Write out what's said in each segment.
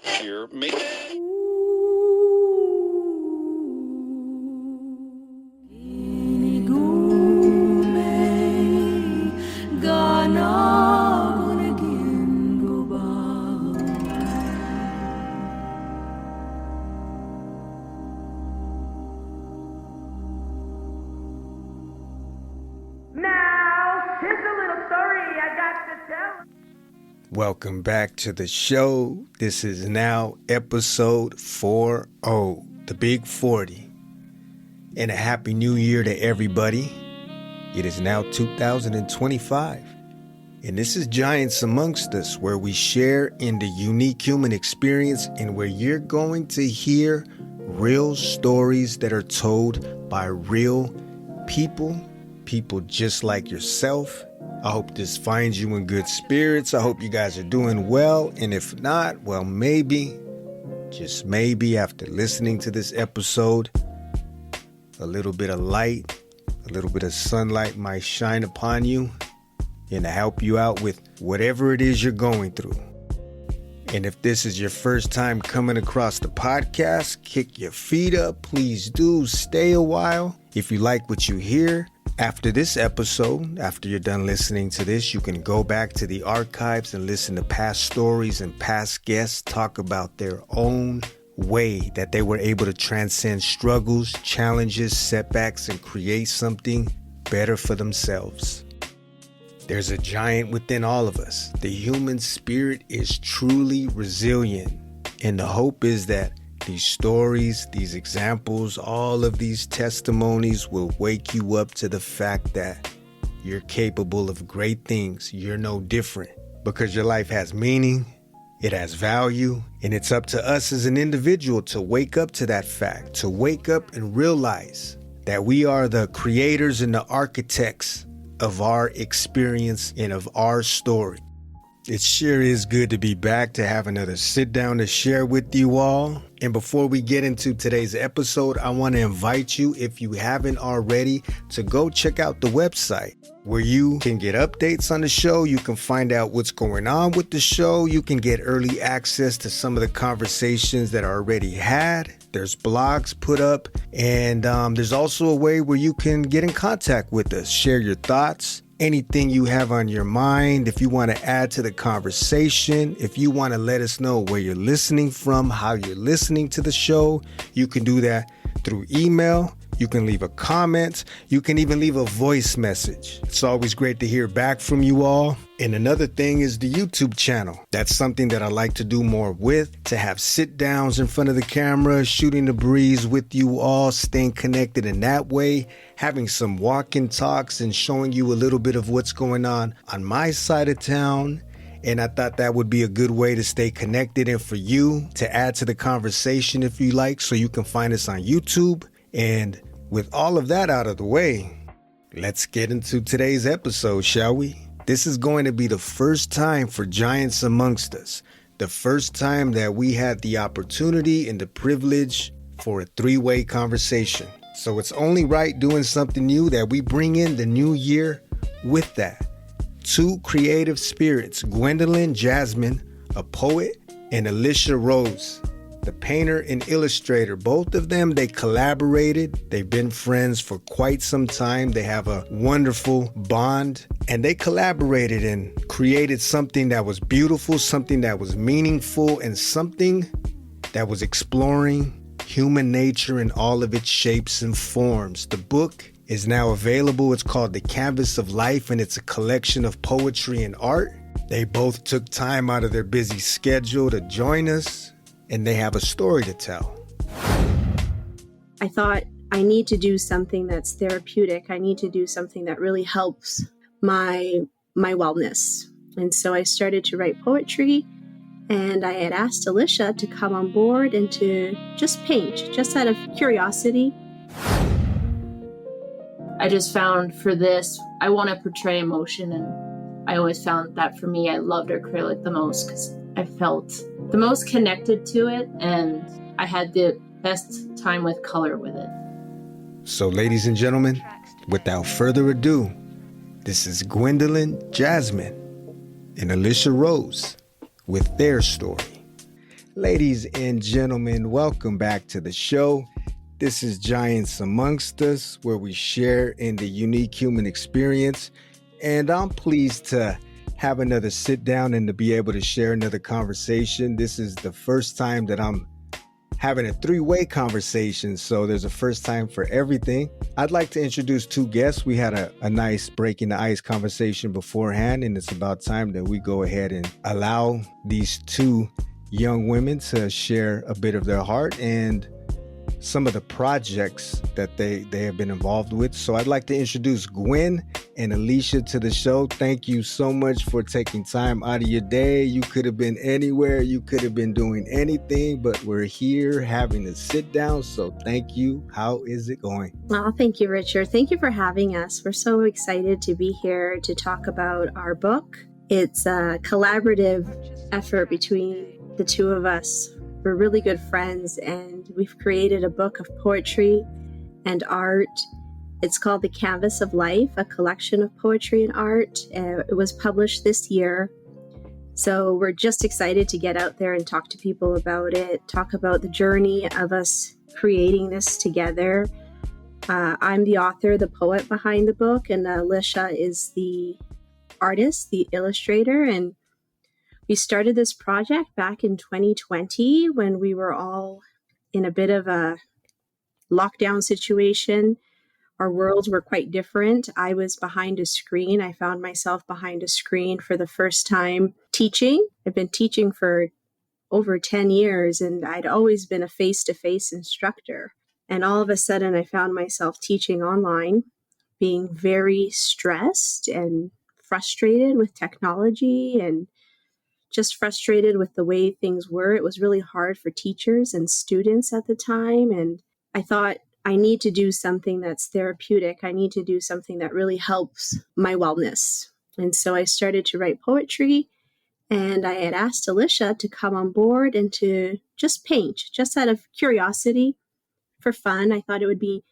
Here, me. Welcome back to the show. This is now episode 40, the Big 40. And a happy new year to everybody. It is now 2025. And this is Giants Amongst Us, where we share in the unique human experience and where you're going to hear real stories that are told by real people just like yourself. I hope this finds you in good spirits. I hope you guys are doing well. And if not, well, maybe, just maybe after listening to this episode, a little bit of light, a little bit of sunlight might shine upon you and to help you out with whatever it is you're going through. And if this is your first time coming across the podcast, kick your feet up. Please do stay a while. If you like what you hear, after this episode, after you're done listening to this, you can go back to the archives and listen to past stories and past guests talk about their own way that they were able to transcend struggles, challenges, setbacks, and create something better for themselves. There's a giant within all of us. The human spirit is truly resilient. And the hope is that these stories, these examples, all of these testimonies will wake you up to the fact that you're capable of great things. You're no different because your life has meaning, it has value, and it's up to us as an individual to wake up to that fact, to wake up and realize that we are the creators and the architects of our experience and of our story. It sure is good to be back, to have another sit down to share with you all. And before we get into today's episode, I want to invite you, if you haven't already, to go check out the website where you can get updates on the show. You can find out what's going on with the show. You can get early access to some of the conversations that are already had. There's blogs put up, and there's also a way where you can get in contact with us, share your thoughts, anything you have on your mind. If you want to add to the conversation, if you want to let us know where you're listening from, how you're listening to the show, you can do that through email. You can leave a comment. You can even leave a voice message. It's always great to hear back from you all. And another thing is the YouTube channel. That's something that I like to do more with, to have sit downs in front of the camera, shooting the breeze with you all, staying connected in that way, having some walk-in talks and showing you a little bit of what's going on my side of town. And I thought that would be a good way to stay connected and for you to add to the conversation if you like, so you can find us on YouTube. And with all of that out of the way, let's get into today's episode, shall we? This is going to be the first time for Giants Amongst Us. The first time that we had the opportunity and the privilege for a three-way conversation. So it's only right, doing something new, that we bring in the new year with that. Two creative spirits, Gwendolyn Jazmin, a poet, and Alisha Rose, the painter and illustrator. Both of them, they collaborated. They've been friends for quite some time. They have a wonderful bond, and they collaborated and created something that was beautiful, something that was meaningful, and something that was exploring human nature in all of its shapes and forms. The book is now available. It's called The Canvas of Life, and it's a collection of poetry and art. They both took time out of their busy schedule to join us, and they have a story to tell. I thought, I need to do something that's therapeutic. I need to do something that really helps my wellness. And so I started to write poetry, and I had asked Alisha to come on board and to just paint, just out of curiosity. I just found for this, I want to portray emotion, and I always found that for me, I loved acrylic the most because I felt the most connected to it, and I had the best time with color with it. So ladies and gentlemen, without further ado, this is Gwendolyn Jazmin and Alisha Rose with their story. Ladies and gentlemen, welcome back to the show. This is Giants Amongst Us, where we share in the unique human experience. And I'm pleased to have another sit down and to be able to share another conversation. This is the first time that I'm having a three-way conversation, so there's a first time for everything. I'd like to introduce two guests. We had a nice breaking the ice conversation beforehand, and it's about time that we go ahead and allow these two young women to share a bit of their heart and some of the projects that they have been involved with. So I'd like to introduce Gwen and Alisha to the show. Thank you so much for taking time out of your day. You could have been anywhere. You could have been doing anything, but we're here having a sit down. So thank you. How is it going? Well, thank you, Richard. Thank you for having us. We're so excited to be here to talk about our book. It's a collaborative effort between the two of us. We're really good friends, and we've created a book of poetry and art. It's called The Canvas of Life, a collection of poetry and art. It was published this year. So we're just excited to get out there and talk to people about it, talk about the journey of us creating this together. I'm the author, the poet behind the book, and Alisha is the artist, the illustrator. And we started this project back in 2020 when we were all in a bit of a lockdown situation. Our worlds were quite different. I was behind a screen. I found myself behind a screen for the first time teaching. I've been teaching for over 10 years, and I'd always been a face-to-face instructor. And all of a sudden, I found myself teaching online, being very stressed and frustrated with technology and just frustrated with the way things were. It was really hard for teachers and students at the time. And I thought, I need to do something that's therapeutic. I need to do something that really helps my wellness. And so I started to write poetry, and I had asked Alisha to come on board and to just paint, just out of curiosity, for fun. I thought it would be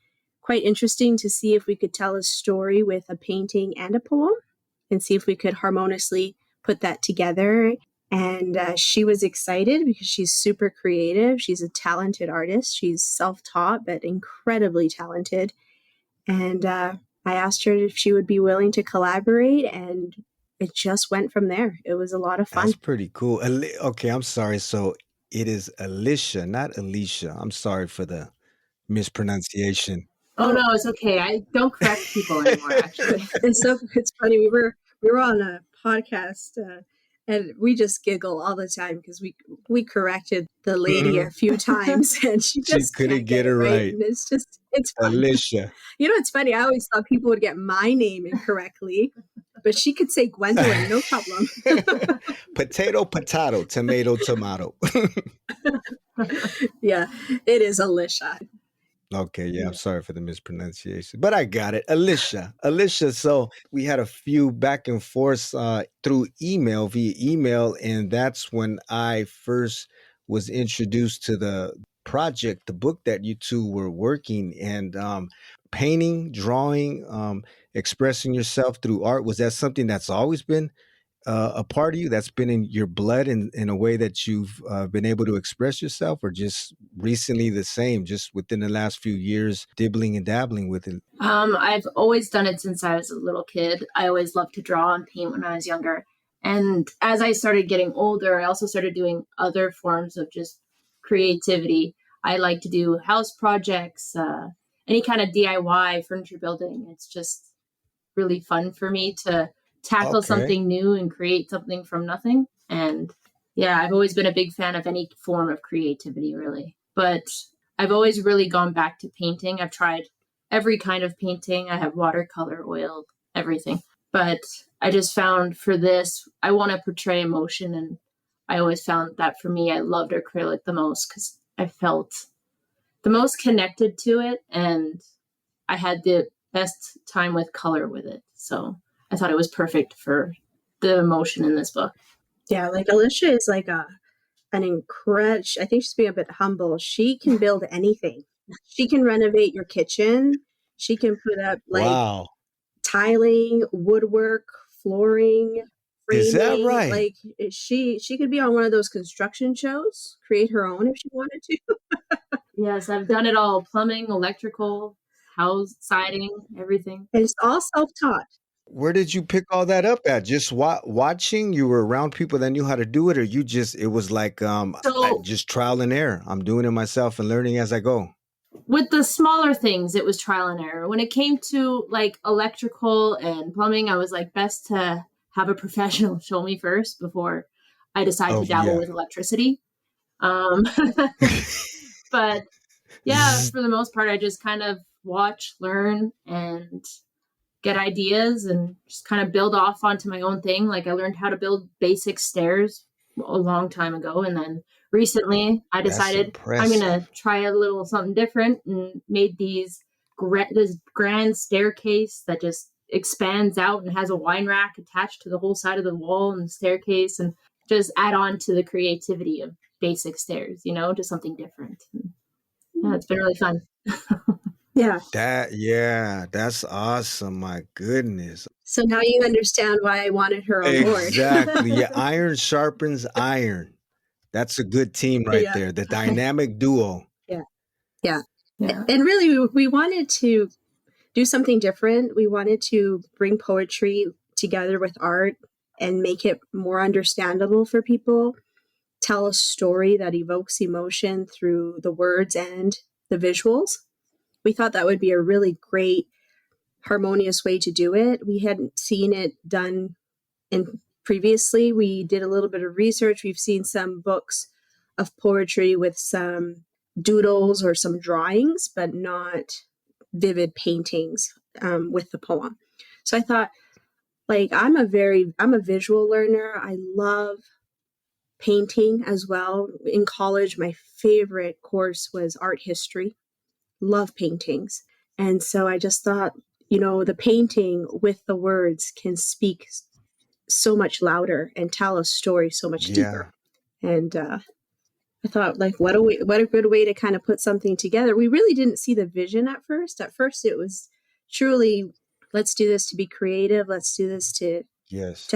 quite interesting to see if we could tell a story with a painting and a poem and see if we could harmoniously put that together. And she was excited because she's super creative. She's a talented artist. She's self-taught, but incredibly talented. And I asked her if she would be willing to collaborate, and it just went from there. It was a lot of fun. That's pretty cool. Okay, I'm sorry. So it is Alisha, not Alisha. I'm sorry for the mispronunciation. Oh no, it's okay. I don't correct people anymore, actually. It's funny. We were on a podcast, and we just giggle all the time because we corrected the lady a few times, and she just couldn't can't get it right. And it's fun. Alisha. You know, it's funny. I always thought people would get my name incorrectly, but she could say Gwendolyn, no problem. Potato, potato, tomato, tomato. Yeah, it is Alisha. Okay, yeah, I'm sorry for the mispronunciation, but I got it. Alisha. So we had a few back and forth through via email, and that's when I first was introduced to the project, the book that you two were working, and painting, drawing, expressing yourself through art. Was that something that's always been a part of you, that's been in your blood in a way that you've been able to express yourself, or just recently the same, just within the last few years, dibbling and dabbling with it? I've always done it since I was a little kid. I always loved to draw and paint when I was younger. And as I started getting older, I also started doing other forms of just creativity. I like to do house projects, any kind of DIY furniture building. It's just really fun for me to tackle something new and create something from nothing. And yeah, I've always been a big fan of any form of creativity, really. But I've always really gone back to painting. I've tried every kind of painting. I have watercolor, oil, everything. But I just found for this, I want to portray emotion. And I always found that for me, I loved acrylic the most because I felt the most connected to it. And I had the best time with color with it. So I thought it was perfect for the emotion in this book. Yeah, like Alisha is like an incredible, I think she's being a bit humble. She can build anything. She can renovate your kitchen. She can put up like Wow. tiling, woodwork, flooring, Is that framing. right? Like she could be on one of those construction shows, create her own if she wanted to. Yes, I've done it all. Plumbing, electrical, house, siding, everything. And it's all self-taught. Where did you pick all that up at? Just watching? You were around people that knew how to do it, or you just it was like So just trial and error. I'm doing it myself and learning as I go. with the smaller things, it was trial and error. When it came to like electrical and plumbing, I was like, best to have a professional show me first before I decide Oh to dabble yeah. with electricity. Um, but yeah, Zzz. for the most part, I just kind of watch, learn, and get ideas and just kind of build off onto my own thing. Like I learned how to build basic stairs a long time ago. And then recently I That's decided I'm going to impressive. try a little something different and made this grand staircase that just expands out and has a wine rack attached to the whole side of the wall and the staircase, and just add on to the creativity of basic stairs, just something different. And, yeah, it's been really fun. Yeah. That's awesome. My goodness. So now you understand why I wanted her on board. Exactly. Yeah, iron sharpens iron. That's a good team right Yeah. there. The dynamic duo. Yeah. Yeah. And really, we wanted to do something different. We wanted to bring poetry together with art and make it more understandable for people, tell a story that evokes emotion through the words and the visuals. We thought that would be a really great, harmonious way to do it. We hadn't seen it done previously. We did a little bit of research. We've seen some books of poetry with some doodles or some drawings, but not vivid paintings with the poem. So I thought, like, I'm a visual learner. I love painting as well. In college, my favorite course was art history. Love paintings. And so I just thought, the painting with the words can speak so much louder and tell a story so much deeper. And I thought, like, what a good way to kind of put something together. We really didn't see the vision at first. At first, it was truly, let's do this to be creative. Let's do this to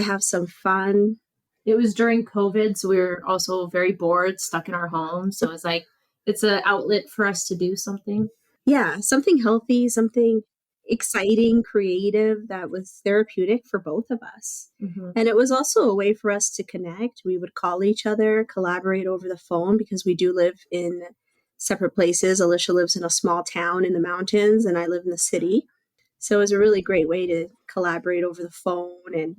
have some fun. It was during COVID, so we were also very bored, stuck in our homes. So it's an outlet for us to do something. Yeah, something healthy, something exciting, creative that was therapeutic for both of us. Mm-hmm. And it was also a way for us to connect. We would call each other, collaborate over the phone because we do live in separate places. Alisha lives in a small town in the mountains and I live in the city. So it was a really great way to collaborate over the phone. And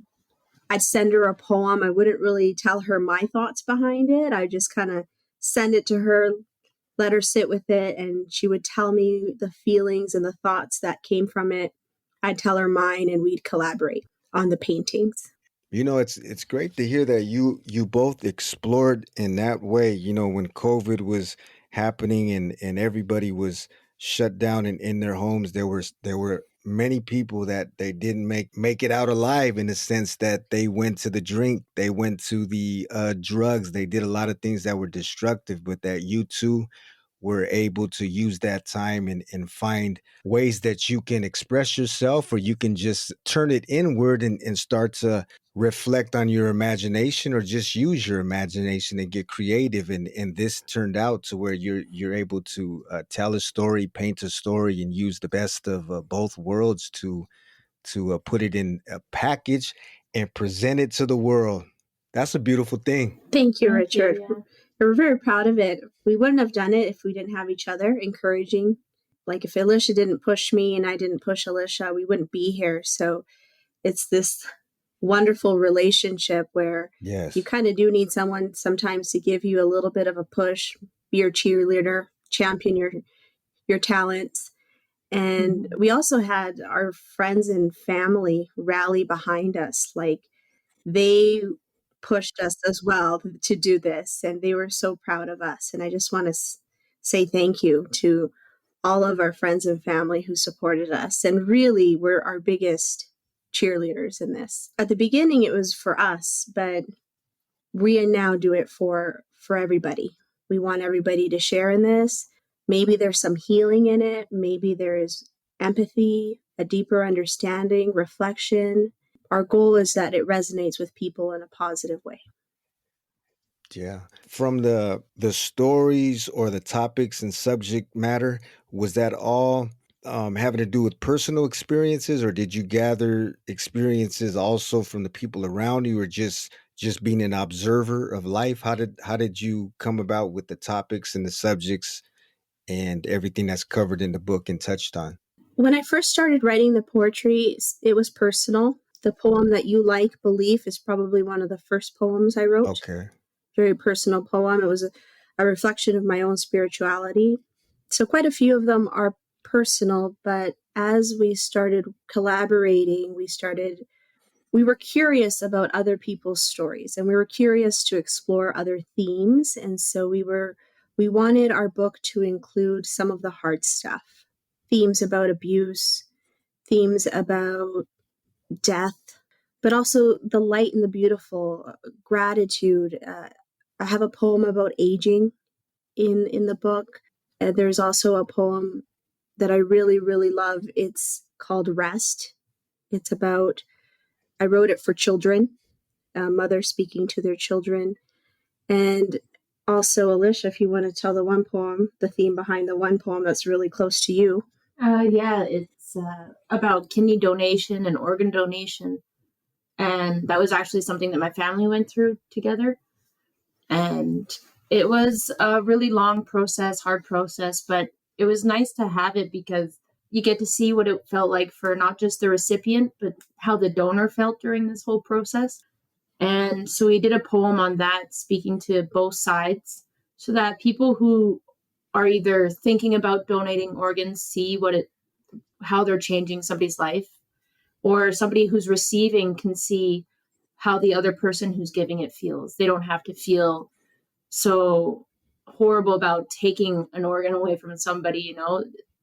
I'd send her a poem. I wouldn't really tell her my thoughts behind it. I just kind of send it to her, let her sit with it, and she would tell me the feelings and the thoughts that came from it. I'd tell her mine, and we'd collaborate on the paintings. It's great to hear that you both explored in that way. When COVID was happening and everybody was shut down and in their homes, there were many people that they didn't make it out alive, in the sense that they went to the drink, they went to the drugs, they did a lot of things that were destructive, but that you two were able to use that time and find ways that you can express yourself, or you can just turn it inward and start to reflect on your imagination, or just use your imagination and get creative. And this turned out to where you're able to tell a story, paint a story, and use the best of both worlds to put it in a package and present it to the world. That's a beautiful thing. Thank you, Richard. You, yeah. We're very proud of it. We wouldn't have done it if we didn't have each other encouraging. Like, if Alisha didn't push me and I didn't push Alisha, we wouldn't be here. So it's this wonderful relationship where you kind of do need someone sometimes to give you a little bit of a push, be your cheerleader, champion your talents. And we also had our friends and family rally behind us. Like, they pushed us as well to do this, and they were so proud of us. And I just want to say thank you to all of our friends and family who supported us and really were our biggest cheerleaders in this. At the beginning, it was for us, but we now do it for everybody. We want everybody to share in this. Maybe there's some healing in it. Maybe there is empathy, a deeper understanding, reflection. our goal is that it resonates with people in a positive way. Yeah. From the stories or the topics and subject matter, was that all having to do with personal experiences, or did you gather experiences also from the people around you, or just being an observer of life? How did you come about with the topics and the subjects and everything that's covered in the book and touched on? When I first started writing the poetry, it was personal. The poem that you like, Belief, is probably one of the first poems I wrote. Okay. Very personal poem. It was a reflection of my own spirituality. So quite a few of them are personal, but as we started collaborating, we were curious about other people's stories, and we were curious to explore other themes. And so we wanted our book to include some of the hard stuff, themes about abuse, themes about death, but also the light and the beautiful, gratitude. I have a poem about aging in the book. There's also a poem that I really, really love. It's called Rest. It's about, I wrote it for children, a mother speaking to their children. And also, Alisha, if you want to tell the theme behind the one poem that's really close to you. Yeah, it's about kidney donation and organ donation. And that was actually something that my family went through together. And it was a really long process, hard process, but it was nice to have it because you get to see what it felt like for not just the recipient, but how the donor felt during this whole process. And so we did a poem on that, speaking to both sides, so that people who are either thinking about donating organs see how they're changing somebody's life, or somebody who's receiving can see how the other person who's giving it feels. They don't have to feel so horrible about taking an organ away from somebody.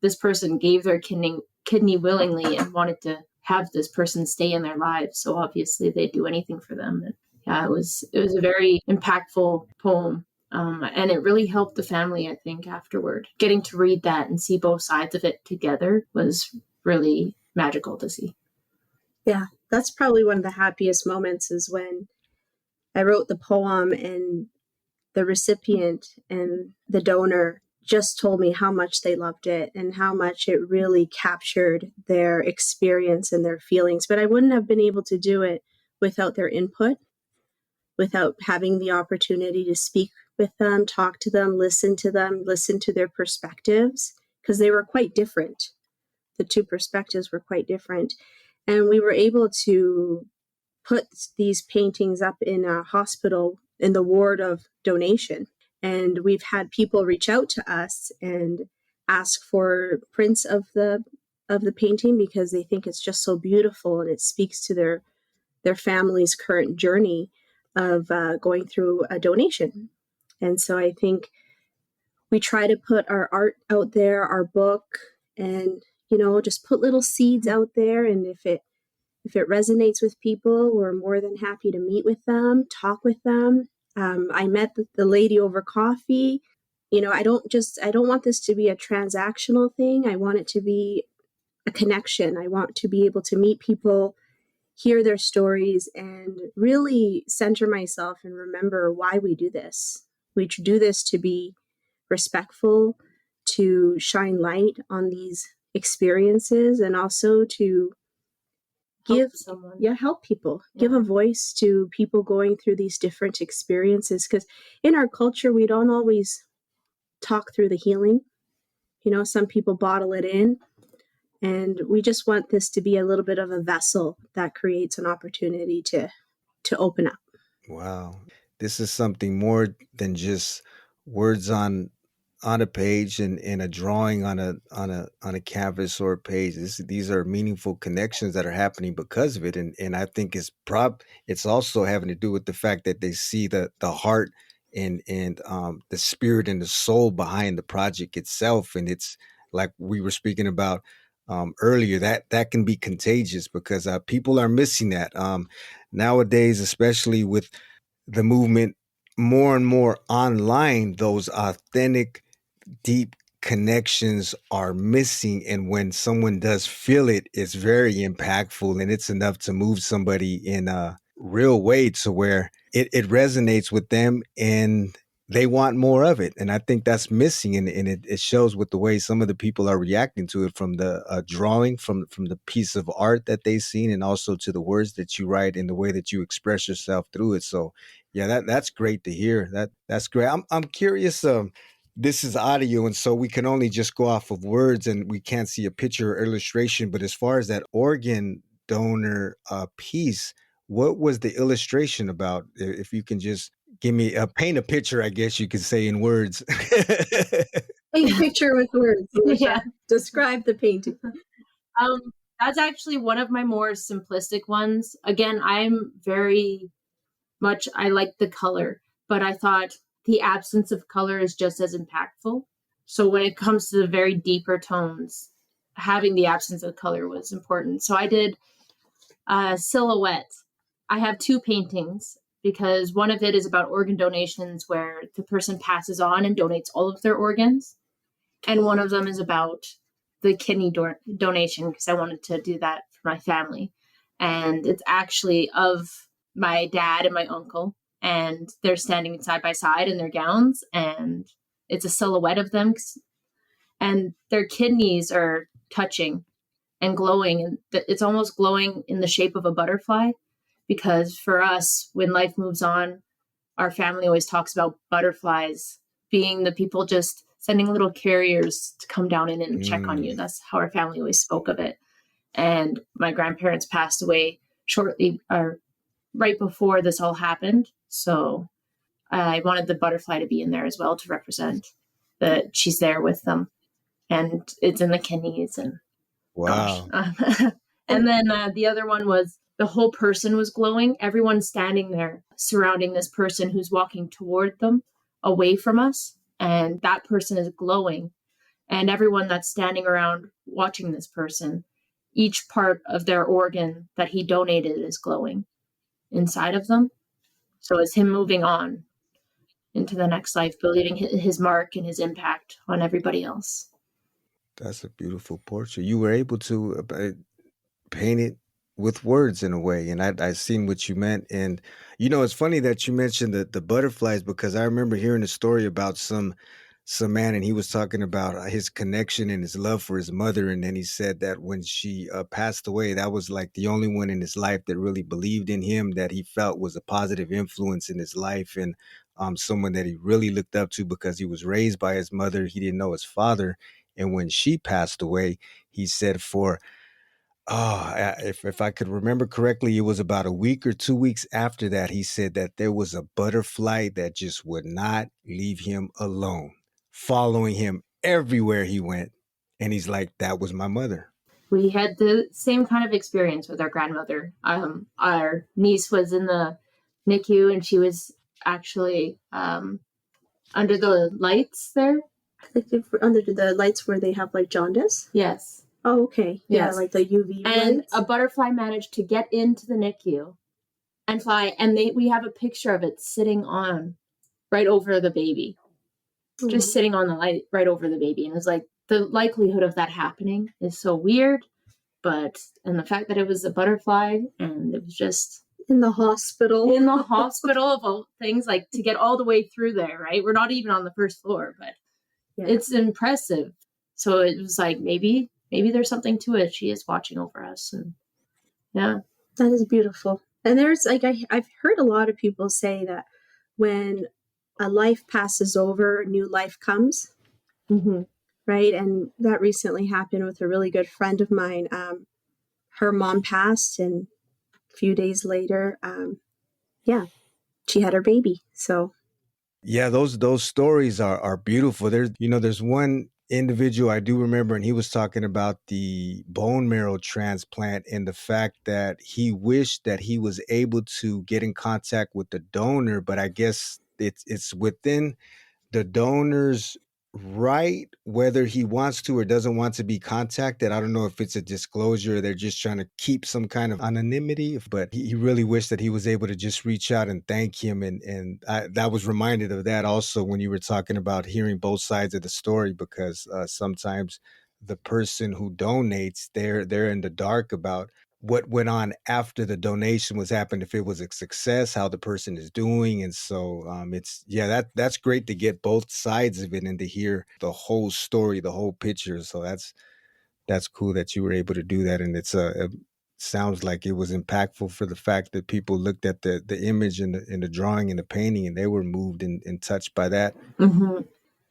This person gave their kidney willingly and wanted to have this person stay in their lives, so obviously they'd do anything for them. And yeah, it was a very impactful poem, and it really helped the family, I think, afterward. Getting to read that and see both sides of it together was really magical to see. Yeah, that's probably one of the happiest moments, is when I wrote the poem and the recipient and the donor just told me how much they loved it and how much it really captured their experience and their feelings. But I wouldn't have been able to do it without their input, without having the opportunity to speak with them, talk to them, listen to their perspectives, because they were quite different. The two perspectives were quite different. And we were able to put these paintings up in a hospital in the ward of donation. And we've had people reach out to us and ask for prints of the painting because they think it's just so beautiful and it speaks to their family's current journey of going through a donation. And so I think we try to put our art out there, our book, and just put little seeds out there. And if it resonates with people, we're more than happy to meet with them, talk with them. I met the lady over coffee. I don't want this to be a transactional thing. I want it to be a connection. I want to be able to meet people, hear their stories, and really center myself and remember why we do this. We do this to be respectful, to shine light on these experiences, and also to help people, give a voice to people going through these different experiences. Because in our culture, we don't always talk through the healing. Some people bottle it in, and we just want this to be a little bit of a vessel that creates an opportunity to open up. Wow. This is something more than just words on a page and a drawing on a canvas or a page. These are meaningful connections that are happening because of it. And I think it's also having to do with the fact that they see the heart and the spirit and the soul behind the project itself. And it's like we were speaking about earlier, that can be contagious because people are missing that nowadays, especially with the movement more and more online. Those authentic, deep connections are missing, and when someone does feel it, it's very impactful, and it's enough to move somebody in a real way to where it resonates with them and they want more of it. And I think that's missing, and it shows with the way some of the people are reacting to it, from the drawing, from the piece of art that they've seen, and also to the words that you write and the way that you express yourself through it. So yeah, that's great to hear. That's great. I'm curious. This is audio, and so we can only just go off of words, and we can't see a picture or illustration. But as far as that organ donor piece, what was the illustration about? If you can just give me paint a picture, I guess you could say in words. Paint a picture with words. Yeah. Describe the painting. That's actually one of my more simplistic ones. Again, I'm very much, I like the color, but I thought the absence of color is just as impactful. So when it comes to the very deeper tones, having the absence of color was important. So I did a silhouette. I have two paintings because one of it is about organ donations where the person passes on and donates all of their organs. And one of them is about the kidney donation because I wanted to do that for my family. And it's actually of my dad and my uncle, and they're standing side by side in their gowns, and it's a silhouette of them, and their kidneys are touching and glowing, and it's almost glowing in the shape of a butterfly, because for us, when life moves on, our family always talks about butterflies being the people just sending little carriers to come down in and check on you. That's how our family always spoke of it. And my grandparents passed away shortly or right before this all happened. So I wanted the butterfly to be in there as well to represent that she's there with them. And it's in the kidneys and Wow. gosh. And then the other one was the whole person was glowing. Everyone's standing there surrounding this person who's walking toward them away from us. And that person is glowing. And everyone that's standing around watching this person, each part of their organ that he donated is glowing inside of them. So it's him moving on into the next life, believing his mark and his impact on everybody else. That's a beautiful portrait. You were able to paint it with words in a way, and I seen what you meant. And it's funny that you mentioned the butterflies, because I remember hearing a story about some man, and he was talking about his connection and his love for his mother, and then he said that when she passed away, that was like the only one in his life that really believed in him, that he felt was a positive influence in his life, and someone that he really looked up to because he was raised by his mother. He didn't know his father, and when she passed away, he said if I could remember correctly, it was about a week or 2 weeks after that, he said that there was a butterfly that just would not leave him alone, following him everywhere he went. And he's like, that was my mother. We had the same kind of experience with our grandmother. Our niece was in the NICU, and she was actually under the lights there. Like under the lights where they have like jaundice? Yes. Oh, okay. Yeah, Yes. like the UV And lights. a butterfly managed to get into the NICU and fly. And we have a picture of it sitting on right over the baby, just sitting on the light right over the baby. And it's like the likelihood of that happening is so weird. And the fact that it was a butterfly and it was just in the hospital. In the hospital of all things, like to get all the way through there, right? We're not even on the first floor, but it's impressive. So it was like, maybe there's something to it. She is watching over us. And yeah. That is beautiful. And there's like, I've heard a lot of people say that when a life passes over, new life comes. Mm-hmm. Right. And that recently happened with a really good friend of mine. Her mom passed, and a few days later, she had her baby. So yeah, those stories are beautiful. There's one individual I do remember, and he was talking about the bone marrow transplant and the fact that he wished that he was able to get in contact with the donor, but I guess it's within the donor's right whether he wants to or doesn't want to be contacted. I don't know if it's a disclosure, they're just trying to keep some kind of anonymity, but he really wished that he was able to just reach out and thank him. And that was reminded of that also when you were talking about hearing both sides of the story, because sometimes the person who donates, they're in the dark about what went on after the donation was happened, if it was a success, how the person is doing. And so that's great to get both sides of it and to hear the whole story, the whole picture. So that's cool that you were able to do that. And it sounds like it was impactful for the fact that people looked at the image and the drawing and the painting, and they were moved and touched by that. Mm-hmm.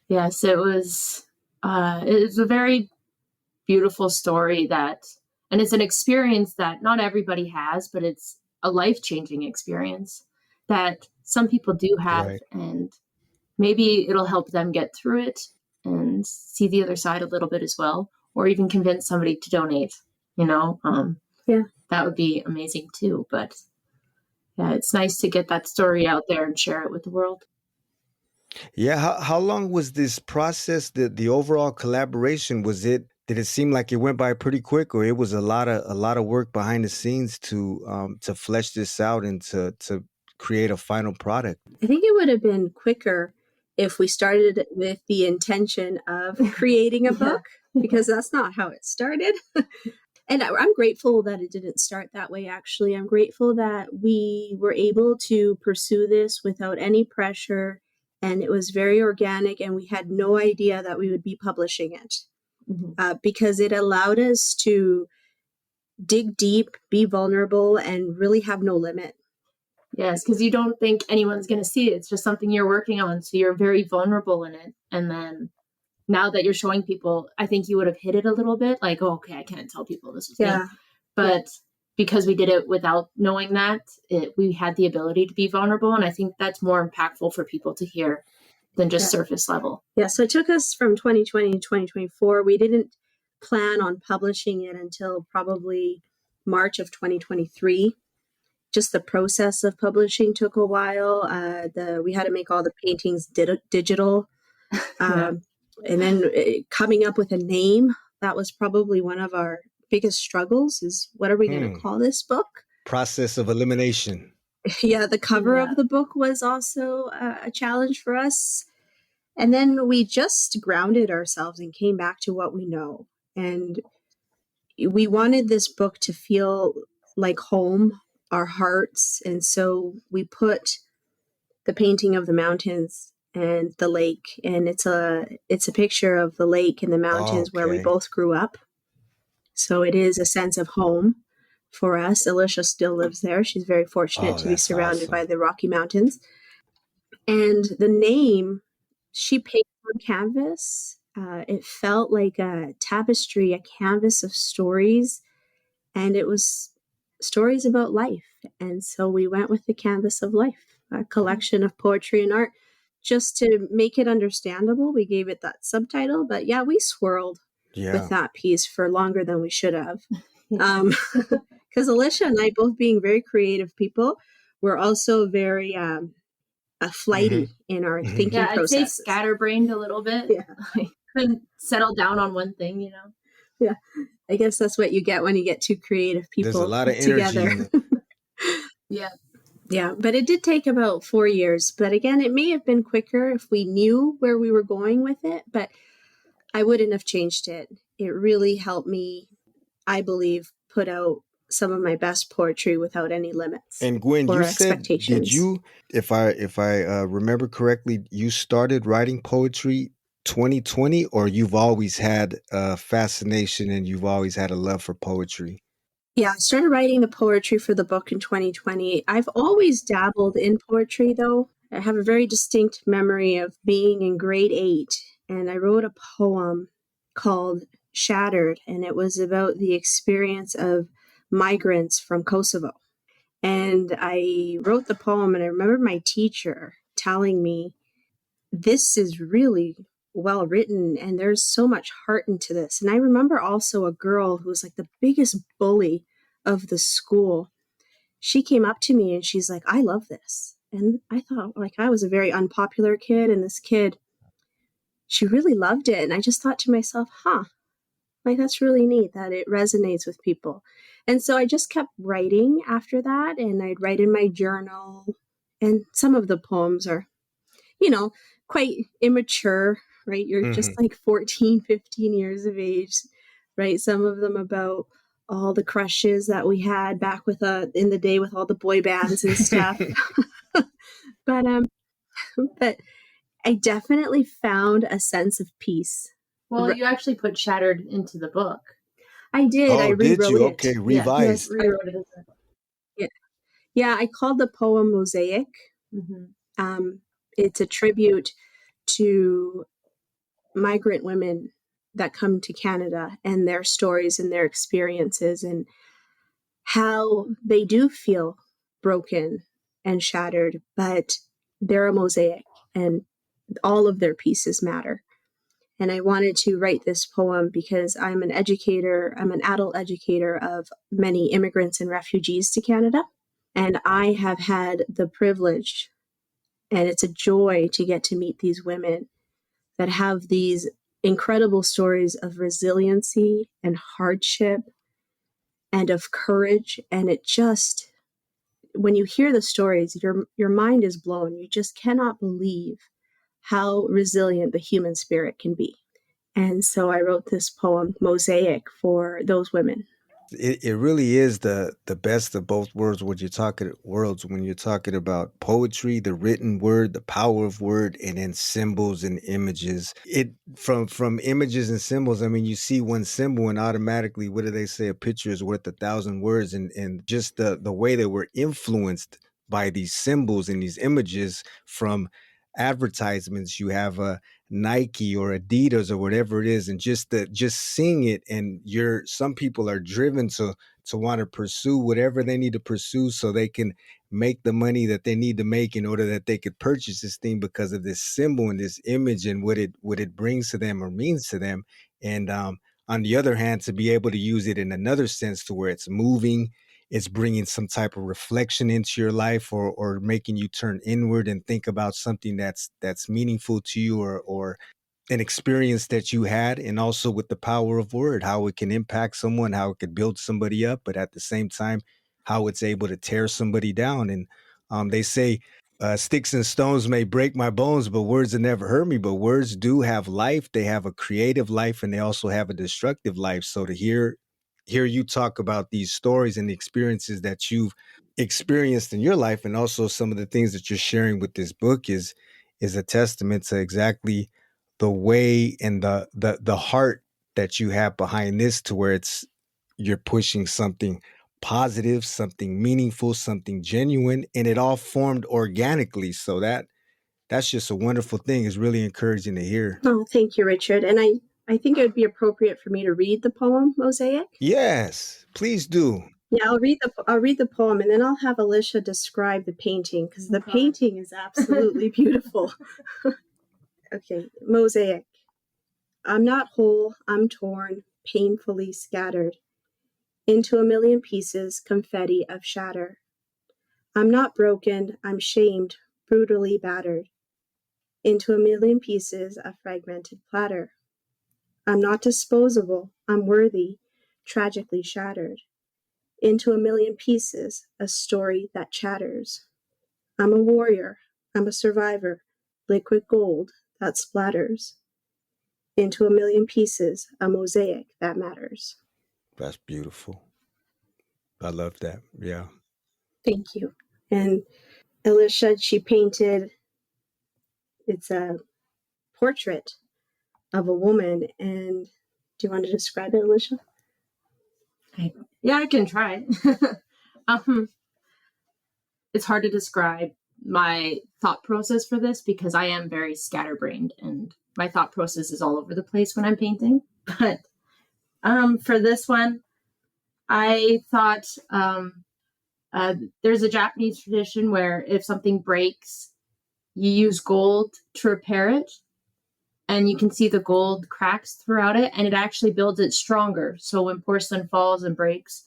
Yes, it was a very beautiful story, and it's an experience that not everybody has, but it's a life-changing experience that some people do have, Right. and maybe it'll help them get through it and see the other side a little bit as well, or even convince somebody to donate, Yeah. that would be amazing too. But yeah, it's nice to get that story out there and share it with the world. Yeah. How long was this process? The overall collaboration, did it seem like it went by pretty quick, or it was a lot of work behind the scenes to flesh this out and to create a final product? I think it would have been quicker if we started with the intention of creating a book, because that's not how it started. And I'm grateful that it didn't start that way, actually. I'm grateful that we were able to pursue this without any pressure, and it was very organic, and we had no idea that we would be publishing it. Mm-hmm. Because it allowed us to dig deep, be vulnerable, and really have no limit. Yes, because you don't think anyone's going to see it. It's just something you're working on, so you're very vulnerable in it. And then now that you're showing people, I think you would have hid it a little bit, like, oh, okay, I can't tell people this was me. But because we did it without knowing that, we had the ability to be vulnerable, and I think that's more impactful for people to hear than just surface level. Yeah, so it took us from 2020 to 2024. We didn't plan on publishing it until probably March of 2023. Just the process of publishing took a while. We had to make all the paintings digital. And then coming up with a name, that was probably one of our biggest struggles, is what are we going to call this book? Process of elimination. Yeah, the cover of the book was also a challenge for us. And then we just grounded ourselves and came back to what we know. And we wanted this book to feel like home, our hearts. And so we put the painting of the mountains and the lake. And it's a picture of the lake and the mountains where we both grew up. So it is a sense of home for us. Alisha still lives there. She's very fortunate to be surrounded by the Rocky Mountains. And the name, she painted on canvas. It felt like a tapestry, a canvas of stories. And it was stories about life. And so we went with the canvas of life, a collection of poetry and art. Just to make it understandable, we gave it that subtitle. But yeah, we swirled with that piece for longer than we should have. Because Alisha and I, both being very creative people, we're also very flighty in our thinking process. I'd say scatterbrained a little bit. Yeah. I couldn't settle down on one thing, Yeah. I guess that's what you get when you get two creative people together. There's a lot of energy. Yeah, but it did take about 4 years. But again, it may have been quicker if we knew where we were going with it, but I wouldn't have changed it. It really helped me, I believe, put out some of my best poetry without any limits. And Gwen, you said, did you, if I remember correctly, you started writing poetry 2020, or you've always had a fascination and you've always had a love for poetry? Yeah, I started writing the poetry for the book in 2020. I've always dabbled in poetry, though. I have a very distinct memory of being in grade 8, and I wrote a poem called Shattered, and it was about the experience of migrants from Kosovo. And I wrote the poem, and I remember my teacher telling me, this is really well written, and there's so much heart into this. And I remember also a girl who was like the biggest bully of the school. She came up to me and she's like, I love this. And I thought, like, I was a very unpopular kid, and this kid she really loved it. And I just thought to myself, like, that's really neat that it resonates with people. And so I just kept writing after that, and I'd write in my journal. And some of the poems are, quite immature, right? You're just Mm-hmm. like 14, 15 years of age, right? Some of them about all the crushes that we had back in the day with all the boy bands and stuff. But but I definitely found a sense of peace. Well, you actually put Shattered into the book. I did. I Oh, did rewrote you? it. Okay, Yeah. revised. Yes, Rewrote it. yeah. I called the poem Mosaic. Mm-hmm. It's a tribute to migrant women that come to Canada and their stories and their experiences and how they do feel broken and shattered, but they're a mosaic and all of their pieces matter. And I wanted to write this poem because I'm an educator, I'm an adult educator of many immigrants and refugees to Canada. And I have had the privilege, and it's a joy to get to meet these women that have these incredible stories of resiliency and hardship and of courage. And it just, when you hear the stories, your mind is blown. You just cannot believe how resilient the human spirit can be. And so I wrote this poem, Mosaic, for those women. It really is the best of both worlds when you're talking about poetry, the written word, the power of word, and then symbols and images. It from images and symbols, I mean, you see one symbol and automatically, what do they say, a picture is worth 1,000 words, and just the way that we're influenced by these symbols and these images from advertisements. You have a Nike or Adidas or whatever it is, and just seeing it, and some people are driven to want to pursue whatever they need to pursue so they can make the money that they need to make in order that they could purchase this thing because of this symbol and this image and what it brings to them or means to them. And on the other hand, to be able to use it in another sense to where it's moving, it's bringing some type of reflection into your life, or making you turn inward and think about something that's meaningful to you, or an experience that you had. And also with the power of word, how it can impact someone, how it could build somebody up, but at the same time, how it's able to tear somebody down. And they say, sticks and stones may break my bones, but words have never hurt me. But words do have life. They have a creative life, and they also have a destructive life. So to hear you talk about these stories and the experiences that you've experienced in your life, and also some of the things that you're sharing with this book, is a testament to exactly the way and the heart that you have behind this, to where you're pushing something positive, something meaningful, something genuine, and it all formed organically. So that's just a wonderful thing. It's really encouraging to hear. Oh, thank you, Richard. And I think it would be appropriate for me to read the poem Mosaic. Yes, please do. Yeah, I'll read the poem, and then I'll have Alisha describe the painting, because the painting is absolutely beautiful. Okay, Mosaic. I'm not whole, I'm torn, painfully scattered into a million pieces, confetti of shatter. I'm not broken, I'm shamed, brutally battered into a million pieces, a fragmented platter. I'm not disposable, I'm worthy, tragically shattered into a million pieces, a story that chatters. I'm a warrior, I'm a survivor, liquid gold that splatters into a million pieces, a mosaic that matters. That's beautiful. I love that. Yeah. Thank you. And Alisha, she painted, it's a portrait of a woman. And do you want to describe it, Alisha? Yeah, I can try. It's hard to describe my thought process for this because I am very scatterbrained and my thought process is all over the place when I'm painting. But for this one, I thought there's a Japanese tradition where if something breaks, you use gold to repair it. And you can see the gold cracks throughout it, and it actually builds it stronger. So when porcelain falls and breaks,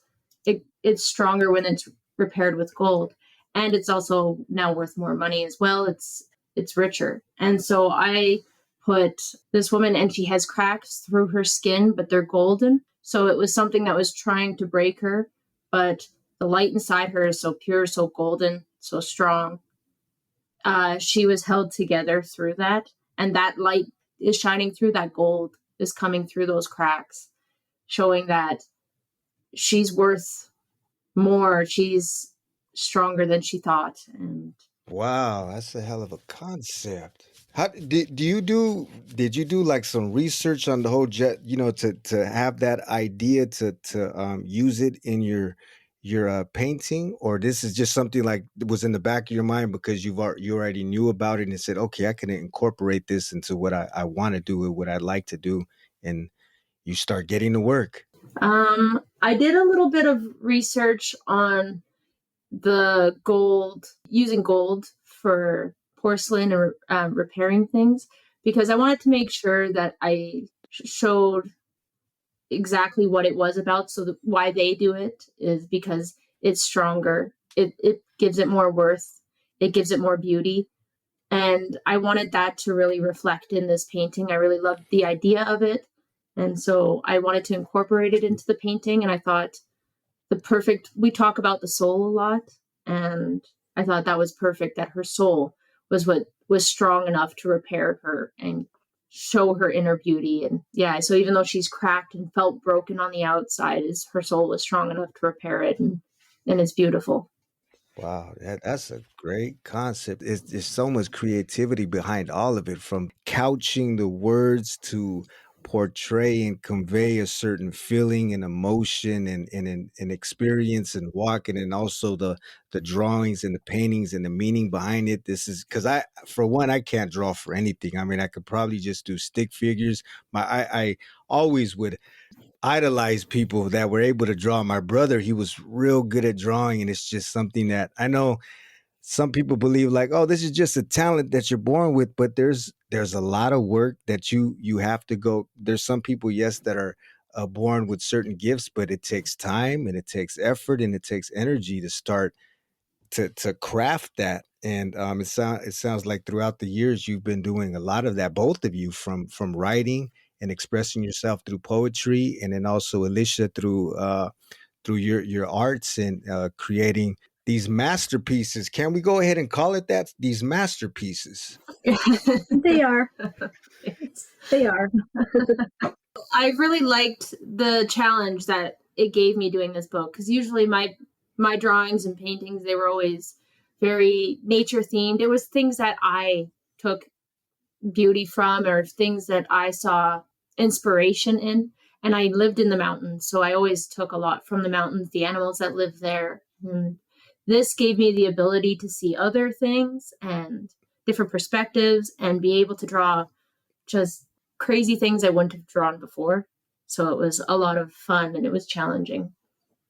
it's stronger when it's repaired with gold. And it's also now worth more money as well. It's richer. And so I put this woman, and she has cracks through her skin, but they're golden. So it was something that was trying to break her, but the light inside her is so pure, so golden, so strong. She was held together through that, and that light is shining through, that gold is coming through those cracks, showing that she's worth more. She's stronger than she thought. And Wow, that's a hell of a concept. How did you do? Did you do like some research on the whole jet? You know, to have that idea to use it in your painting, or this is just something like that was in the back of your mind because you already knew about it and said, okay, I can incorporate this into what I want to do, what I'd like to do, and you start getting to work. I did a little bit of research on the gold, using gold for porcelain or repairing things, because I wanted to make sure that I showed exactly what it was about. So why they do it is because it's stronger. It gives it more worth. It gives it more beauty. And I wanted that to really reflect in this painting. I really loved the idea of it. And so I wanted to incorporate it into the painting. And I thought we talk about the soul a lot. And I thought that was perfect, that her soul was what was strong enough to repair her and show her inner beauty. And yeah, so even though she's cracked and felt broken on the outside, her soul was strong enough to repair it. And it's beautiful. Wow, that's a great concept. There's so much creativity behind all of it, from couching the words to portray and convey a certain feeling and emotion and experience and walking, and also the drawings and the paintings and the meaning behind it. This is because for one, I can't draw for anything. I mean, I could probably just do stick figures. I always would idolize people that were able to draw. My brother, he was real good at drawing, and it's just something that I know some people believe like, oh, this is just a talent that you're born with, but there's a lot of work that you have to go. There's some people, yes, that are born with certain gifts, but it takes time and it takes effort and it takes energy to start to craft that. And it sounds like throughout the years you've been doing a lot of that, both of you, from writing and expressing yourself through poetry, and then also Alisha through your arts and creating these masterpieces. Can we go ahead and call it that? These masterpieces. They are. They are. I really liked the challenge that it gave me doing this book, because usually my drawings and paintings, they were always very nature themed. It was things that I took beauty from, or things that I saw inspiration in. And I lived in the mountains, so I always took a lot from the mountains, the animals that live there. And this gave me the ability to see other things and different perspectives and be able to draw just crazy things I wouldn't have drawn before. So it was a lot of fun, and it was challenging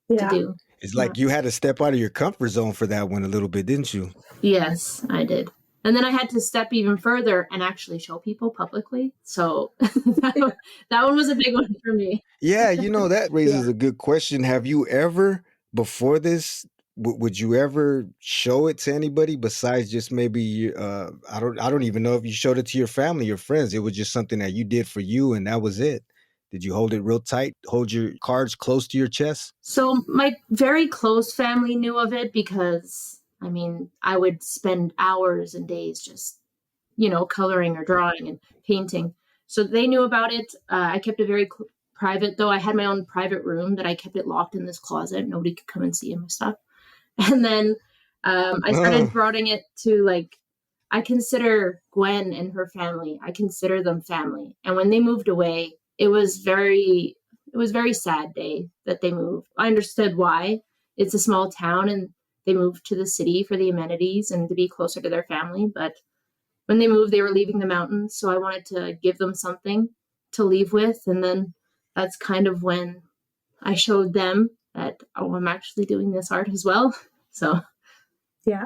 to do. It's like you had to step out of your comfort zone for that one a little bit, didn't you? Yes, I did. And then I had to step even further and actually show people publicly. So that one was a big one for me. Yeah, that raises a good question. Have you ever, before this, would you ever show it to anybody besides just maybe I don't even know if you showed it to your family, your friends. It was just something that you did for you and that was it. Did you hold it real tight? Hold your cards close to your chest? So my very close family knew of it, because I mean, I would spend hours and days just, coloring or drawing and painting. So they knew about it. I kept it very private, though. I had my own private room that I kept it locked in this closet. Nobody could come and see my stuff. And then I started broadening it to, I consider Gwen and her family, I consider them family. And when they moved away, it was very sad day that they moved. I understood why. It's a small town, and they moved to the city for the amenities and to be closer to their family. But when they moved, they were leaving the mountains. So I wanted to give them something to leave with. And then that's kind of when I showed them that, oh, I'm actually doing this art as well. So, yeah.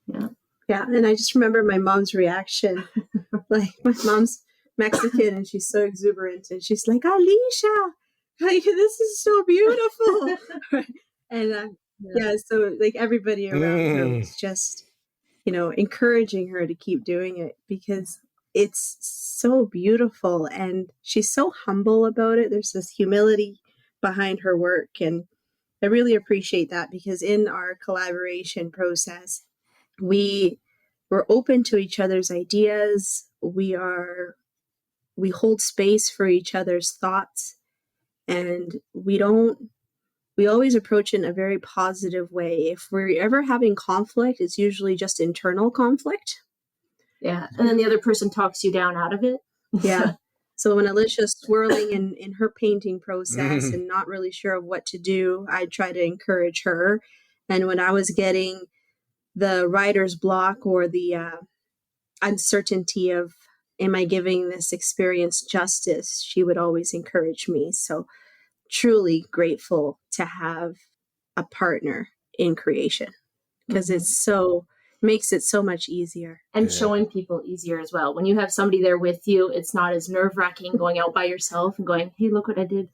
And I just remember my mom's reaction. Like, my mom's Mexican and she's so exuberant, and she's like, Alisha, this is so beautiful. And so everybody around her was just, encouraging her to keep doing it, because it's so beautiful, and she's so humble about it. There's this humility behind her work, and I really appreciate that, because in our collaboration process, we're open to each other's ideas. We hold space for each other's thoughts, and we always approach it in a very positive way. If we're ever having conflict, it's usually just internal conflict. Yeah. And then the other person talks you down out of it. Yeah. So when Alicia's swirling in her painting process and not really sure of what to do, I try to encourage her. And when I was getting the writer's block or the uncertainty of, am I giving this experience justice, she would always encourage me. So truly grateful to have a partner in creation, because makes it so much easier. And showing people easier as well. When you have somebody there with you, it's not as nerve-wracking going out by yourself and going, hey, look what I did.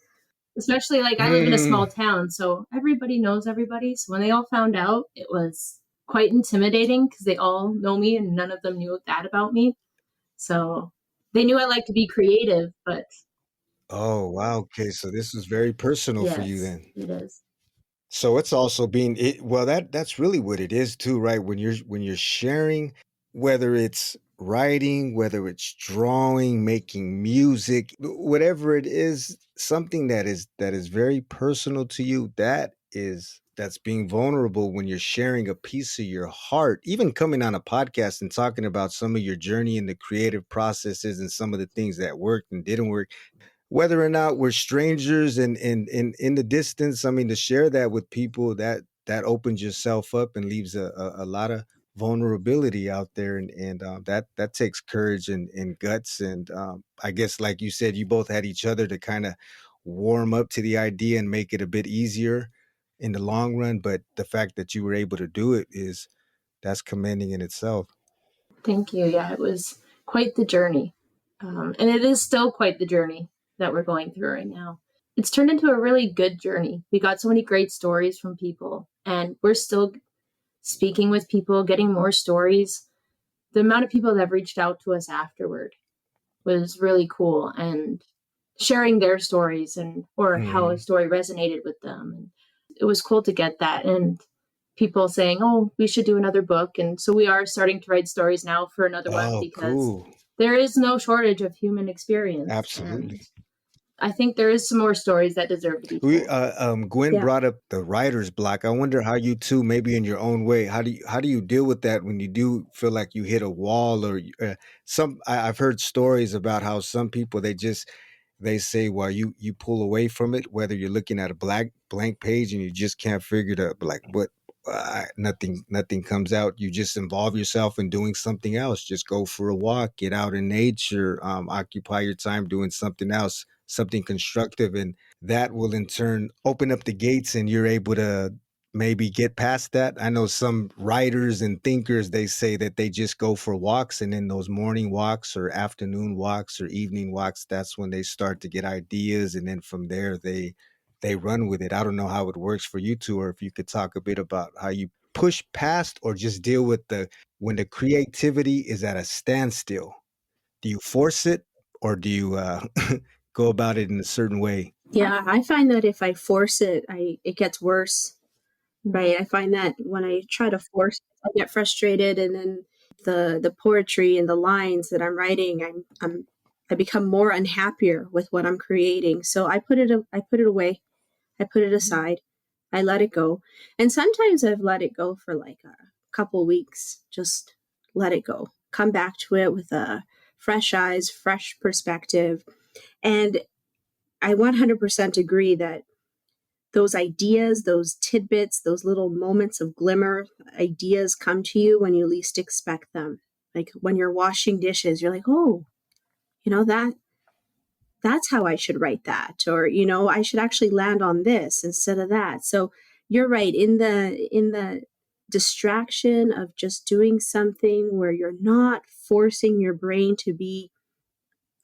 Especially like I live in a small town, so everybody knows everybody. So when they all found out, it was quite intimidating because they all know me and none of them knew that about me. So they knew I like to be creative, but Oh, wow. Okay, so this is very personal for you yes, then. it is. So it's also being well, that's really what it is too, right? When you're sharing, whether it's writing, whether it's drawing, making music, whatever it is, something that is very personal to you, that's being vulnerable when you're sharing a piece of your heart, even coming on a podcast and talking about some of your journey in the creative processes and some of the things that worked and didn't work, whether or not we're strangers and in the distance. I mean, to share that with people, that opens yourself up and leaves a lot of vulnerability out there, and that takes courage and guts. And I guess, like you said, you both had each other to kind of warm up to the idea and make it a bit easier in the long run. But the fact that you were able to do it that's commending in itself. Thank you. Yeah, it was quite the journey. And it is still quite the journey that we're going through right now. It's turned into a really good journey. We got so many great stories from people, and we're still speaking with people, getting more stories. The amount of people that have reached out to us afterward was really cool, and sharing their stories or how a story resonated with them. And it was cool to get that. And people saying, oh, we should do another book. And so we are starting to write stories now for another one, because Cool. there is no shortage of human experience. Absolutely. And I think there is some more stories that deserve to be told. Gwen brought up the writer's block. I wonder how you two, maybe in your own way, how do you deal with that when you do feel like you hit a wall, or I've heard stories about how some people, they say, well, you pull away from it, whether you're looking at a blank page and you just can't figure it out, like what, nothing comes out. You just involve yourself in doing something else. Just go for a walk, get out in nature, occupy your time doing something else, something constructive, and that will in turn open up the gates, and you're able to maybe get past that. I know some writers and thinkers, they say that they just go for walks, and in those morning walks or afternoon walks or evening walks, that's when they start to get ideas, and then from there they run with it. I don't know how it works for you two, or if you could talk a bit about how you push past or just deal with when the creativity is at a standstill. Do you force it, or do you go about it in a certain way? Yeah, I find that if I force it, it gets worse. Right. I find that when I try to force, I get frustrated, and then the poetry and the lines that I'm writing, I become more unhappier with what I'm creating. So I put it away. I put it aside. I let it go. And sometimes I've let it go for like a couple weeks. Just let it go. Come back to it with fresh eyes, fresh perspective. And I 100% agree that those ideas, those tidbits, those little moments of glimmer, ideas come to you when you least expect them. Like when you're washing dishes, you're like, oh, that's how I should write that. Or, I should actually land on this instead of that. So you're right. In the distraction of just doing something where you're not forcing your brain to be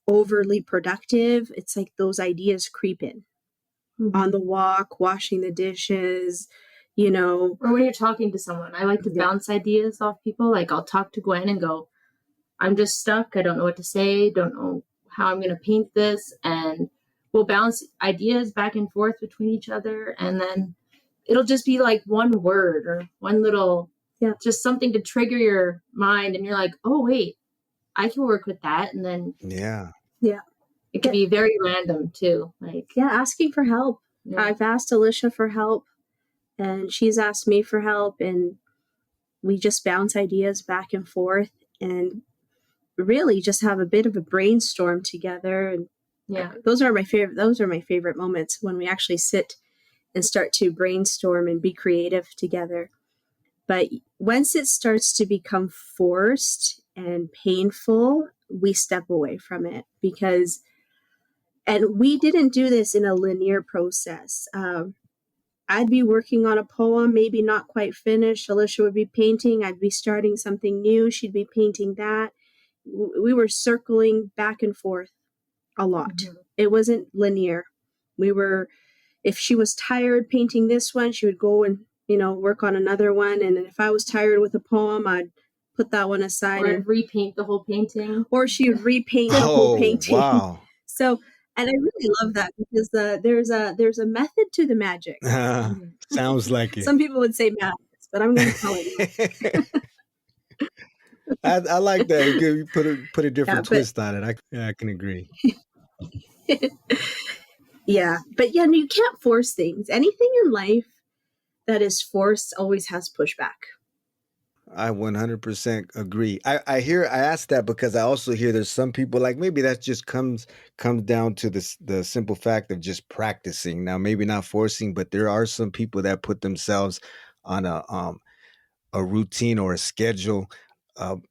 overly productive, it's like those ideas creep in. On the walk, washing the dishes, Or when you're talking to someone. I like to bounce ideas off people. Like I'll talk to Gwen and go, I'm just stuck. I don't know what to say. Don't know how I'm going to paint this. And we'll bounce ideas back and forth between each other. And then it'll just be like one word or one little, just something to trigger your mind. And you're like, oh, wait, I can work with that. And then it can be very random too. Like, asking for help. I've asked Alisha for help and she's asked me for help, and we just bounce ideas back and forth and really just have a bit of a brainstorm together. And those are my favorite moments, when we actually sit and start to brainstorm and be creative together. But once it starts to become forced and painful, we step away from it, and we didn't do this in a linear process. I'd be working on a poem, maybe not quite finished. Alisha would be painting. I'd be starting something new. She'd be painting that. We were circling back and forth a lot. Mm-hmm. It wasn't linear. If she was tired painting this one, she would go and, work on another one. And if I was tired with a poem, I'd put that one aside and repaint the whole painting. Or she would repaint the whole painting. Wow. So, and I really love that, because there's a method to the magic. Sounds like it. Some people would say madness, but I'm going to call it. I like that. You put a different twist on it. I can agree. Yeah, but you can't force things. Anything in life that is forced always has pushback. I 100% agree. I ask that because I also hear there's some people, like, maybe that just comes down to the simple fact of just practicing. Now, maybe not forcing, but there are some people that put themselves on a routine or a schedule.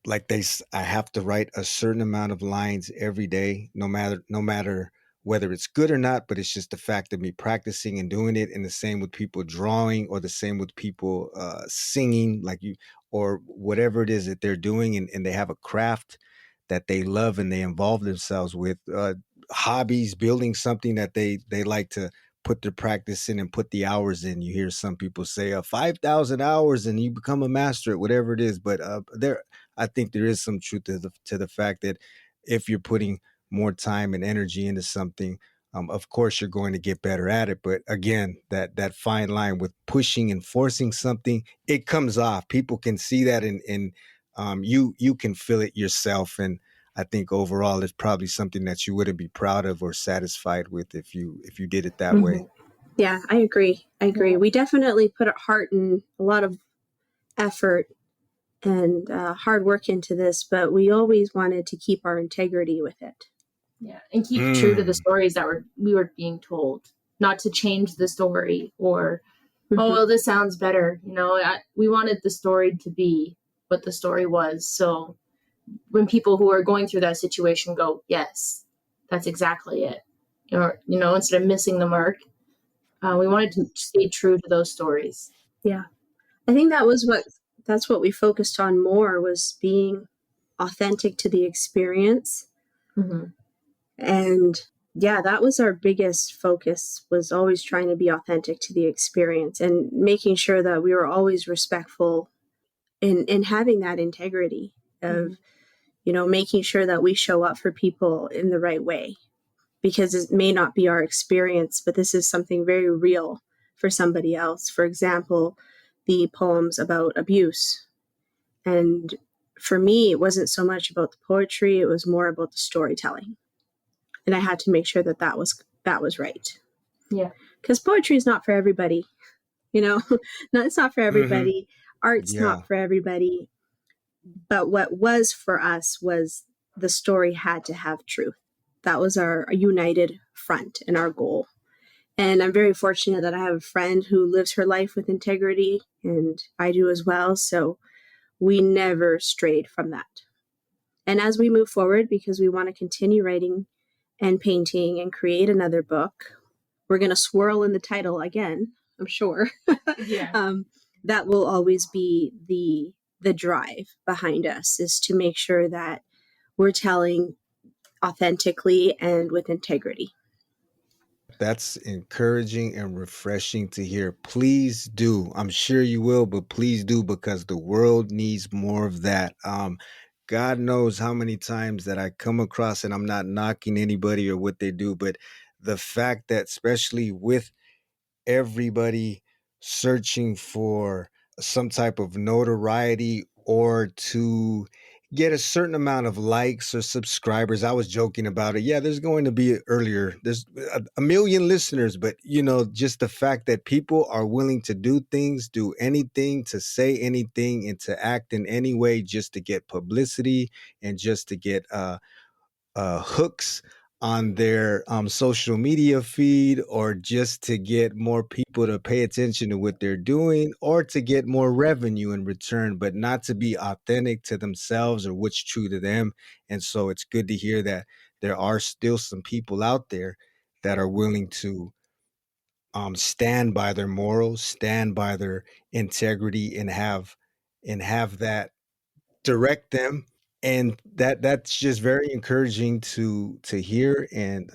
Like I have to write a certain amount of lines every day, no matter whether it's good or not, but it's just the fact of me practicing and doing it. And the same with people drawing, or the same with people singing, or whatever it is that they're doing, and they have a craft that they love and they involve themselves with, hobbies, building something that they like to put their practice in and put the hours in. You hear some people say 5,000 hours and you become a master at whatever it is. But I think there is some truth to the fact that if you're putting more time and energy into something, of course you're going to get better at it. But again, that fine line with pushing and forcing something, it comes off. People can see that, and you can feel it yourself. And I think overall it's probably something that you wouldn't be proud of or satisfied with if you did it that way. Yeah, I agree. We definitely put our heart and a lot of effort and hard work into this, but we always wanted to keep our integrity with it. Yeah, and keep true to the stories that we were being told, not to change the story or, oh, well, this sounds better. We wanted the story to be what the story was. So when people who are going through that situation go, yes, that's exactly it, or, instead of missing the mark, we wanted to stay true to those stories. Yeah, I think that's what we focused on more, was being authentic to the experience. Mm-hmm. And that was our biggest focus, was always trying to be authentic to the experience and making sure that we were always respectful in having that integrity of, making sure that we show up for people in the right way, because it may not be our experience, but this is something very real for somebody else. For example, the poems about abuse. And for me, it wasn't so much about the poetry, it was more about the storytelling. And I had to make sure that was right. Yeah. Because poetry is not for everybody. No, it's not for everybody. Mm-hmm. Art's not for everybody. But what was for us was the story had to have truth. That was our united front and our goal. And I'm very fortunate that I have a friend who lives her life with integrity, and I do as well. So we never strayed from that. And as we move forward, because we want to continue writing and painting and create another book, we're going to swirl in the title again, I'm sure. Yeah. That will always be the drive behind us, is to make sure that we're telling authentically and with integrity. That's encouraging and refreshing to hear. Please do. I'm sure you will, but please do, because the world needs more of that. God knows how many times that I come across, and I'm not knocking anybody or what they do, but the fact that, especially with everybody searching for some type of notoriety or to get a certain amount of likes or subscribers. I was joking about it. Yeah, there's going to be there's a million listeners, but just the fact that people are willing to do things, do anything, to say anything, and to act in any way just to get publicity and just to get hooks on their social media feed, or just to get more people to pay attention to what they're doing, or to get more revenue in return, but not to be authentic to themselves or what's true to them. And so it's good to hear that there are still some people out there that are willing to stand by their morals, stand by their integrity, and have that direct them. And that's just very encouraging to hear. And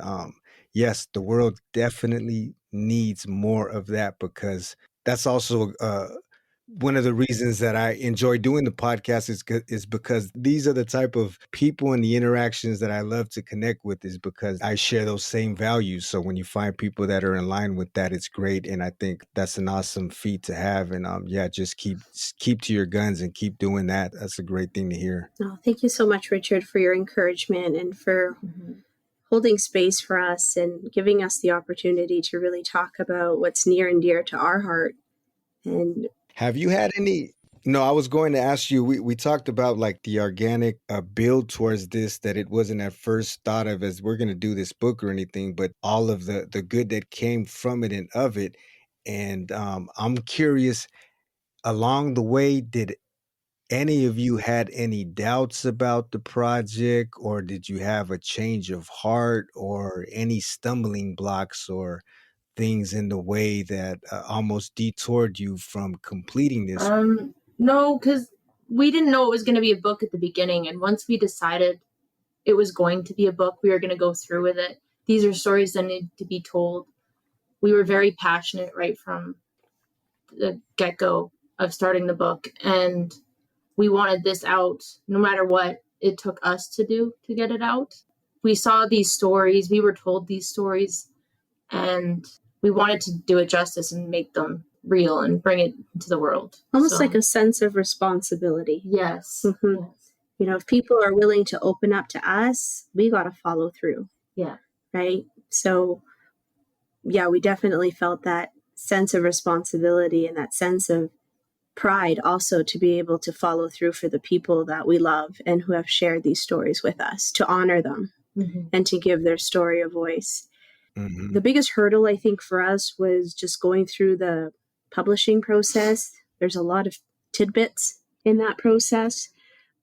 yes, the world definitely needs more of that, because that's also one of the reasons that I enjoy doing the podcast is because these are the type of people and the interactions that I love to connect with, is because I share those same values. So when you find people that are in line with that, it's great. And I think that's an awesome feat to have. And yeah, just keep to your guns and keep doing that. That's a great thing to hear. Oh, thank you so much, Richard, for your encouragement and for holding space for us and giving us the opportunity to really talk about what's near and dear to our heart. And have you had any? No, I was going to ask you, we talked about like the organic build towards this, that it wasn't at first thought of as we're going to do this book or anything, but all of the good that came from it and of it. And I'm curious, along the way, did any of you had any doubts about the project, or did you have a change of heart, or any stumbling blocks or things in the way that almost detoured you from completing this? No, because we didn't know it was going to be a book at the beginning. And once we decided it was going to be a book, we were going to go through with it. These are stories that need to be told. We were very passionate right from the get-go of starting the book. And we wanted this out no matter what it took us to do to get it out. We saw these stories, we were told these stories, and we wanted to do it justice and make them real and bring it into the world. Almost like a sense of responsibility. Yes. Mm-hmm. Yes. If people are willing to open up to us, we got to follow through. Yeah. Right? So, yeah, we definitely felt that sense of responsibility and that sense of pride also to be able to follow through for the people that we love and who have shared these stories with us, to honor them and to give their story a voice. Mm-hmm. The biggest hurdle, I think, for us was just going through the publishing process. There's a lot of tidbits in that process.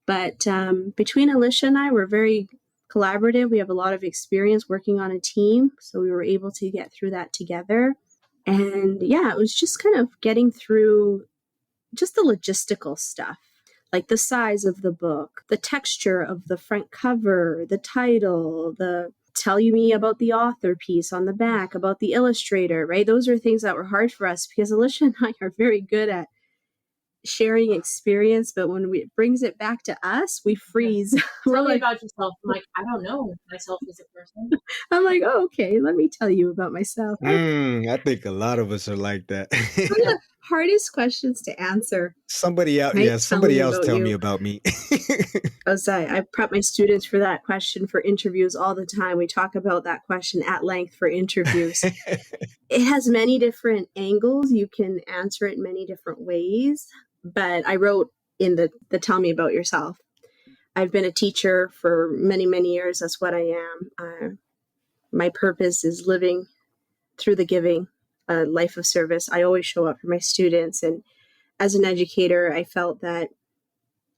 But between Alisha and I, we're very collaborative. We have a lot of experience working on a team. So we were able to get through that together. And yeah, it was just kind of getting through just the logistical stuff, like the size of the book, the texture of the front cover, the title, the tell me about the author piece on the back, about the illustrator, right? Those are things that were hard for us because Alisha and I are very good at sharing experience, but when it brings it back to us, we freeze. Tell me about yourself. I'm like, I don't know myself as a person. I'm like, oh, okay, let me tell you about myself. I think a lot of us are like that. One of the hardest questions to answer. Somebody else, right? Tell me about me. I prep my students for that question for interviews all the time. We talk about that question at length for interviews. It has many different angles. You can answer it in many different ways. But I wrote in the tell me about yourself. I've been a teacher for many, many years. That's what I am. My purpose is living through the giving, a life of service. I always show up for my students. And as an educator, I felt that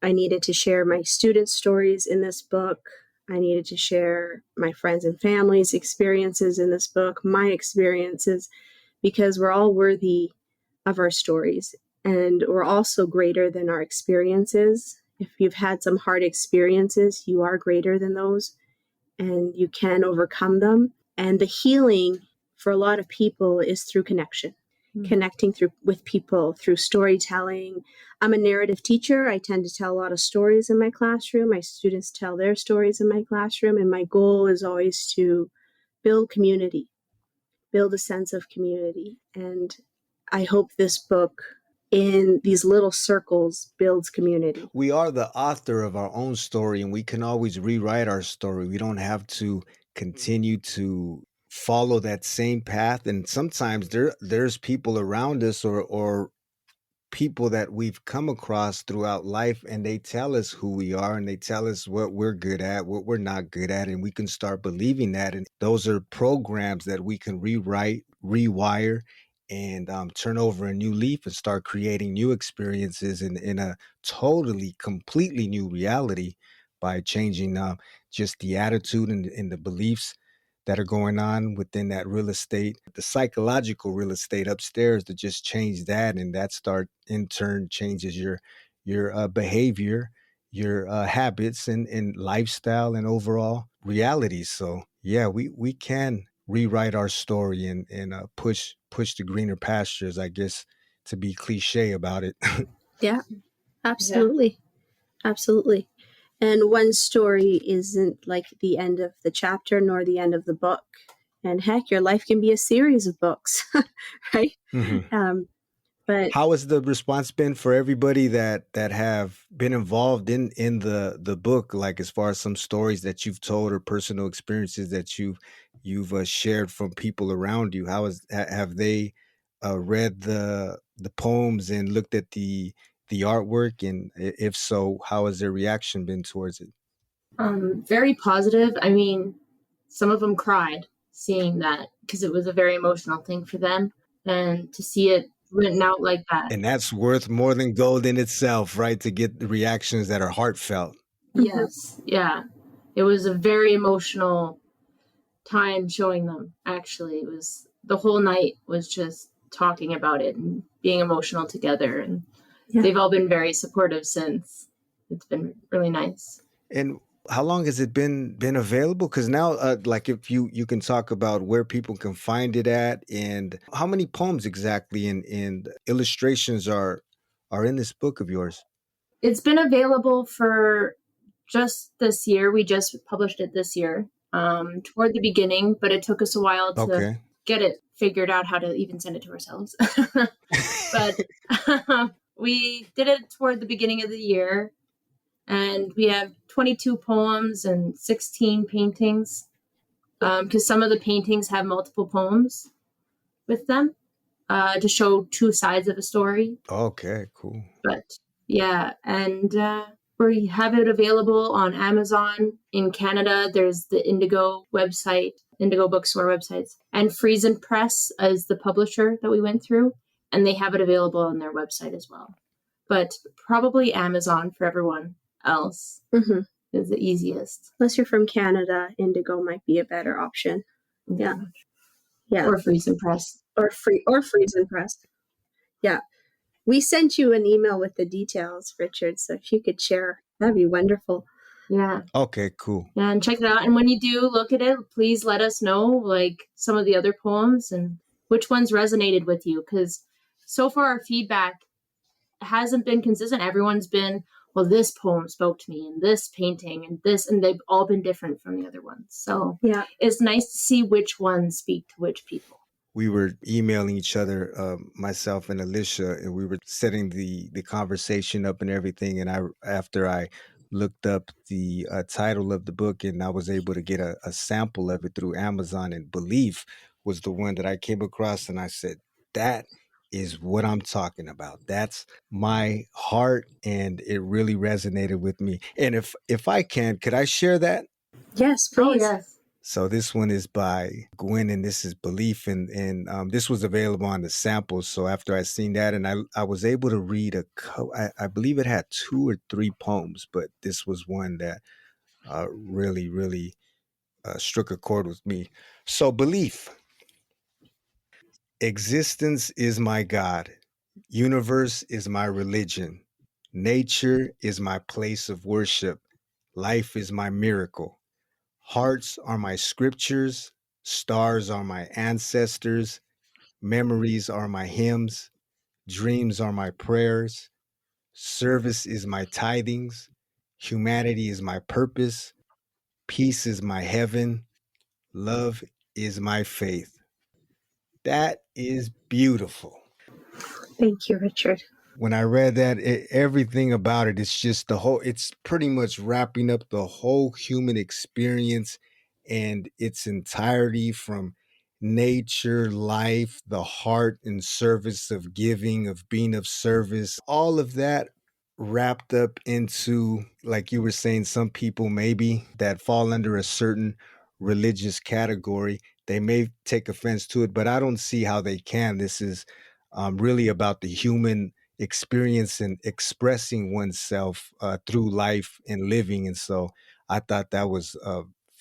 I needed to share my students' stories in this book. I needed to share my friends and family's experiences in this book, my experiences, because we're all worthy of our stories. And we're also greater than our experiences. If you've had some hard experiences, you are greater than those, and you can overcome them. And the healing for a lot of people is through connection. connecting with people through storytelling. I'm a narrative teacher. I tend to tell a lot of stories in my classroom. My students tell their stories in my classroom, and my goal is always to build community, build a sense of community. And I hope this book, in these little circles, builds community. We are the author of our own story, and we can always rewrite our story. We don't have to continue to follow that same path. And sometimes there's people around us or people that we've come across throughout life, and they tell us who we are, and they tell us what we're good at, what we're not good at, and we can start believing that. And those are programs that we can rewrite, rewire, and turn over a new leaf and start creating new experiences in a totally, completely new reality by changing just the attitude and the beliefs that are going on within that real estate, the psychological real estate upstairs, to just change that, and that start in turn changes your behavior, your habits and lifestyle and overall reality. So yeah, we can rewrite our story and push the greener pastures, I guess, to be cliche about it. Yeah, absolutely. Yeah. Absolutely. And one story isn't like the end of the chapter nor the end of the book. And heck, your life can be a series of books, right? Mm-hmm. But how has the response been for everybody that have been involved in the book, like as far as some stories that you've told or personal experiences that you've shared from people around you? Have they read the poems and looked at the artwork, and if so, how has their reaction been towards it? Very positive. I mean, some of them cried seeing that because it was a very emotional thing for them, and to see it written out like that. And that's worth more than gold in itself, right? To get the reactions that are heartfelt. Yes, yeah. It was a very emotional time showing them. Actually, it was the whole night was just talking about it and being emotional together, and they've all been very supportive since. It's been really nice. And how long has it been available? Because now, like, if you can talk about where people can find it at, and how many poems exactly and illustrations are in this book of yours? It's been available for just this year. We just published it this year, toward the beginning, but it took us a while to get it figured out how to even send it to ourselves. But we did it toward the beginning of the year, and we have 22 poems and 16 paintings, because some of the paintings have multiple poems with them, to show two sides of a story. Okay, cool. But yeah, and we have it available on Amazon. In Canada, there's the Indigo website, Indigo bookstore websites, and Friesen Press is the publisher that we went through, and they have it available on their website as well. But probably Amazon for everyone else is the easiest. Unless you're from Canada, Indigo might be a better option. Yeah. Or Friesen Press. Or Friesen Press. Yeah. We sent you an email with the details, Richard, so if you could share, that'd be wonderful. Yeah. Okay, cool. Yeah, and check it out. And when you do look at it, please let us know, like, some of the other poems and which ones resonated with you. Because so far our feedback hasn't been consistent. Everyone's been, well, this poem spoke to me, and this painting, and this, and they've all been different from the other ones. So yeah, it's nice to see which ones speak to which people. We were emailing each other, myself and Alisha, and we were setting the conversation up and everything. And after I looked up the title of the book, and I was able to get a sample of it through Amazon, and Belief was the one that I came across, and I said, that is what I'm talking about. That's my heart, and it really resonated with me. And if I can, could I share that? Yes, please. Oh, yes. So this one is by Gwen, and this is Belief, and this was available on the samples. So after I seen that, and I was able to read I believe it had 2 or 3 poems, but this was one that really, really struck a chord with me. So Belief. Existence is my God. Universe is my religion. Nature is my place of worship. Life is my miracle. Hearts are my scriptures. Stars are my ancestors. Memories are my hymns. Dreams are my prayers. Service is my tithings. Humanity is my purpose. Peace is my heaven. Love is my faith. That is beautiful. Thank you, Richard. When I read that, everything about it, it's just it's pretty much wrapping up the whole human experience and its entirety, from nature, life, the heart and service of giving, of being of service, all of that wrapped up into, like you were saying, some people maybe that fall under a certain religious category, they may take offense to it, but I don't see how they can. This is really about the human experience and expressing oneself through life and living. And so I thought that was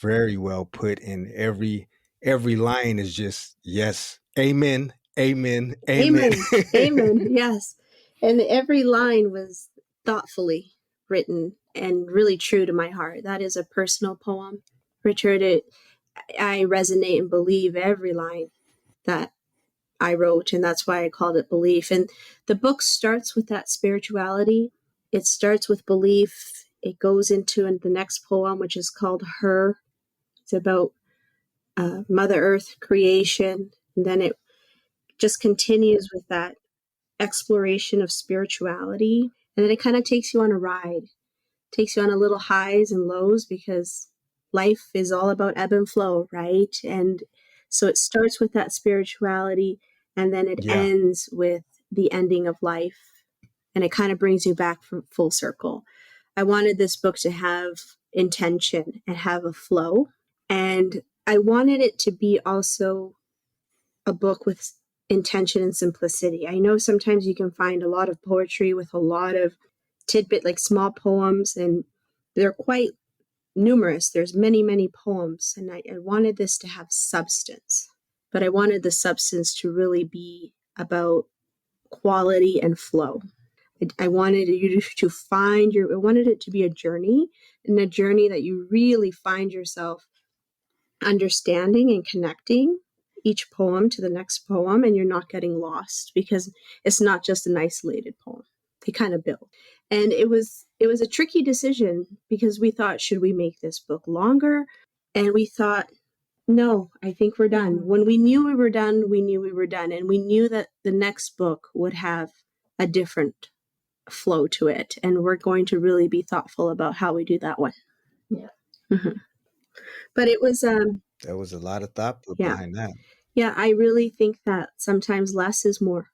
very well put. And every line is just yes, amen, amen, amen. Amen. Amen. Yes. And every line was thoughtfully written and really true to my heart. That is a personal poem. Richard, I resonate and believe every line that I wrote, and that's why I called it Belief. And the book starts with that spirituality. It starts with belief. It goes into the next poem, which is called Her. It's about Mother Earth, creation. And then it just continues with that exploration of spirituality. And then it kind of takes you on a ride, takes you on a little highs and lows, because life is all about ebb and flow, right? And so it starts with that spirituality, and then it ends with the ending of life. And it kind of brings you back from full circle. I wanted this book to have intention and have a flow. And I wanted it to be also a book with intention and simplicity. I know sometimes you can find a lot of poetry with a lot of tidbit, like small poems, and they're quite numerous. There's many, many poems. And I wanted this to have substance, but I wanted the substance to really be about quality and flow. I wanted you to find I wanted it to be a journey, and a journey that you really find yourself understanding and connecting each poem to the next poem, and you're not getting lost, because it's not just an isolated poem. They kind of build. And it was a tricky decision, because we thought, should we make this book longer? And we thought, no, I think we're done. Mm-hmm. When we knew we were done, we knew we were done. And we knew that the next book would have a different flow to it. And we're going to really be thoughtful about how we do that one. Yeah. Mm-hmm. But it was... there was a lot of thought put behind that. Yeah, I really think that sometimes less is more.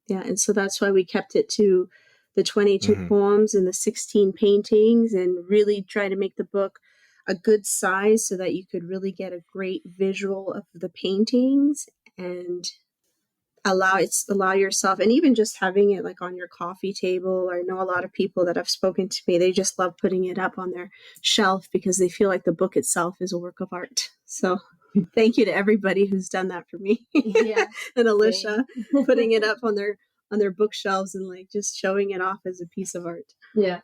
Yeah, and so that's why we kept it to the 22 poems and the 16 paintings, and really try to make the book a good size so that you could really get a great visual of the paintings, and allow yourself, and even just having it like on your coffee table. I know a lot of people that have spoken to me, they just love putting it up on their shelf because they feel like the book itself is a work of art. So thank you to everybody who's done that for me. Yeah. And Alisha, putting it up on their bookshelves and like just showing it off as a piece of art. Yeah.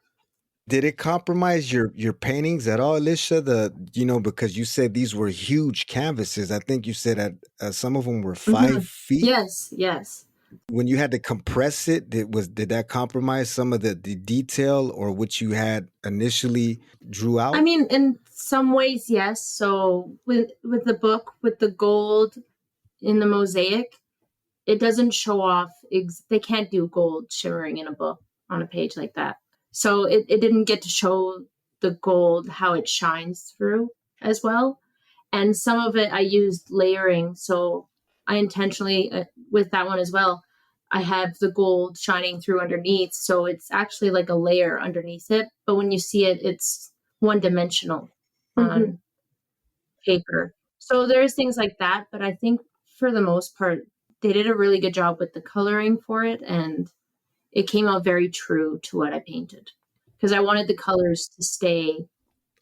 Did it compromise your paintings at all, Alisha? Because you said these were huge canvases. I think you said some of them were 5 feet. Yes. When you had to compress it, did that compromise some of the detail or what you had initially drew out? I mean, in some ways, yes. So with the book, with the gold in the mosaic, it doesn't show off. They can't do gold shimmering in a book on a page like that. So it didn't get to show the gold, how it shines through as well. And some of it I used layering. So I intentionally, with that one as well, I have the gold shining through underneath. So it's actually like a layer underneath it. But when you see it, it's one-dimensional on paper. So there's things like that. But I think for the most part, they did a really good job with the coloring for it. And it came out very true to what I painted, because I wanted the colors to stay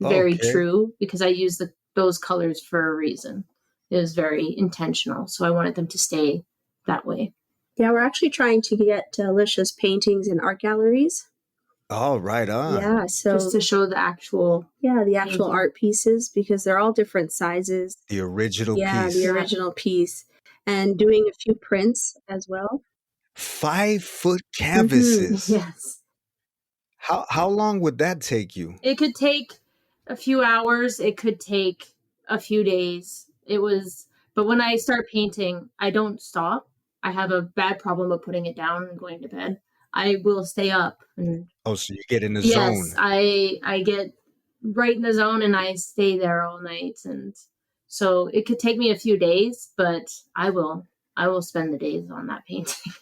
very true, because I used those colors for a reason. It was very intentional. So I wanted them to stay that way. Yeah, we're actually trying to get Alisha's paintings in art galleries. Oh, right on. Yeah, so just to show the actual painting. Art pieces, because they're all different sizes. The original piece. Yeah, the original piece. and doing a few prints as well. 5-foot canvases. Yes. How long would that take you? It could take a few hours. It could take a few days. But when I start painting, I don't stop. I have a bad problem of putting it down and going to bed. I will stay up. Oh, so you get in the Yes, zone. I get right in the zone and I stay there all night. And so it could take me a few days, but I will spend the days on that painting.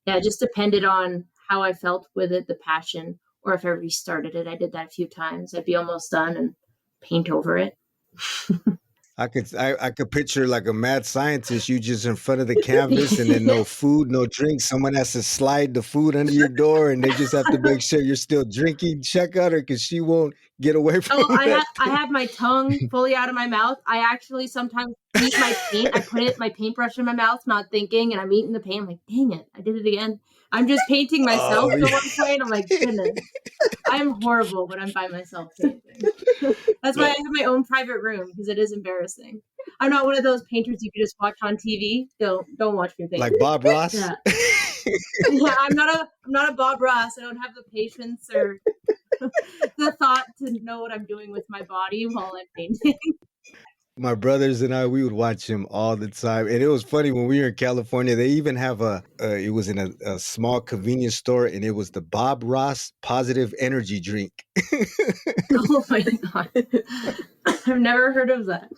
Yeah, it just depended on how I felt with it, the passion, or if I restarted it. I did that a few times. I'd be almost done and paint over it. I could picture like a mad scientist, you just in front of the canvas and then no food, no drink. Someone has to slide the food under your door and they just have to make sure you're still drinking. Check out her because she won't get away from I have my tongue fully out of my mouth. I actually sometimes eat my paint. I put my paintbrush in my mouth, not thinking, and I'm eating the paint. I'm like, dang it, I did it again. I'm just painting myself at one point. I'm like, goodness, I'm horrible when I'm by myself painting. That's why I have my own private room, because it is embarrassing. I'm not one of those painters you can just watch on TV. Don't watch me paint. Like Bob Ross? Yeah. Yeah, I'm not a Bob Ross. I don't have the patience or the thought to know what I'm doing with my body while I'm painting. My brothers and I, we would watch him all the time. And it was funny when we were in California, they even have it was in a small convenience store and it was the Bob Ross positive energy drink. Oh my God. I've never heard of that.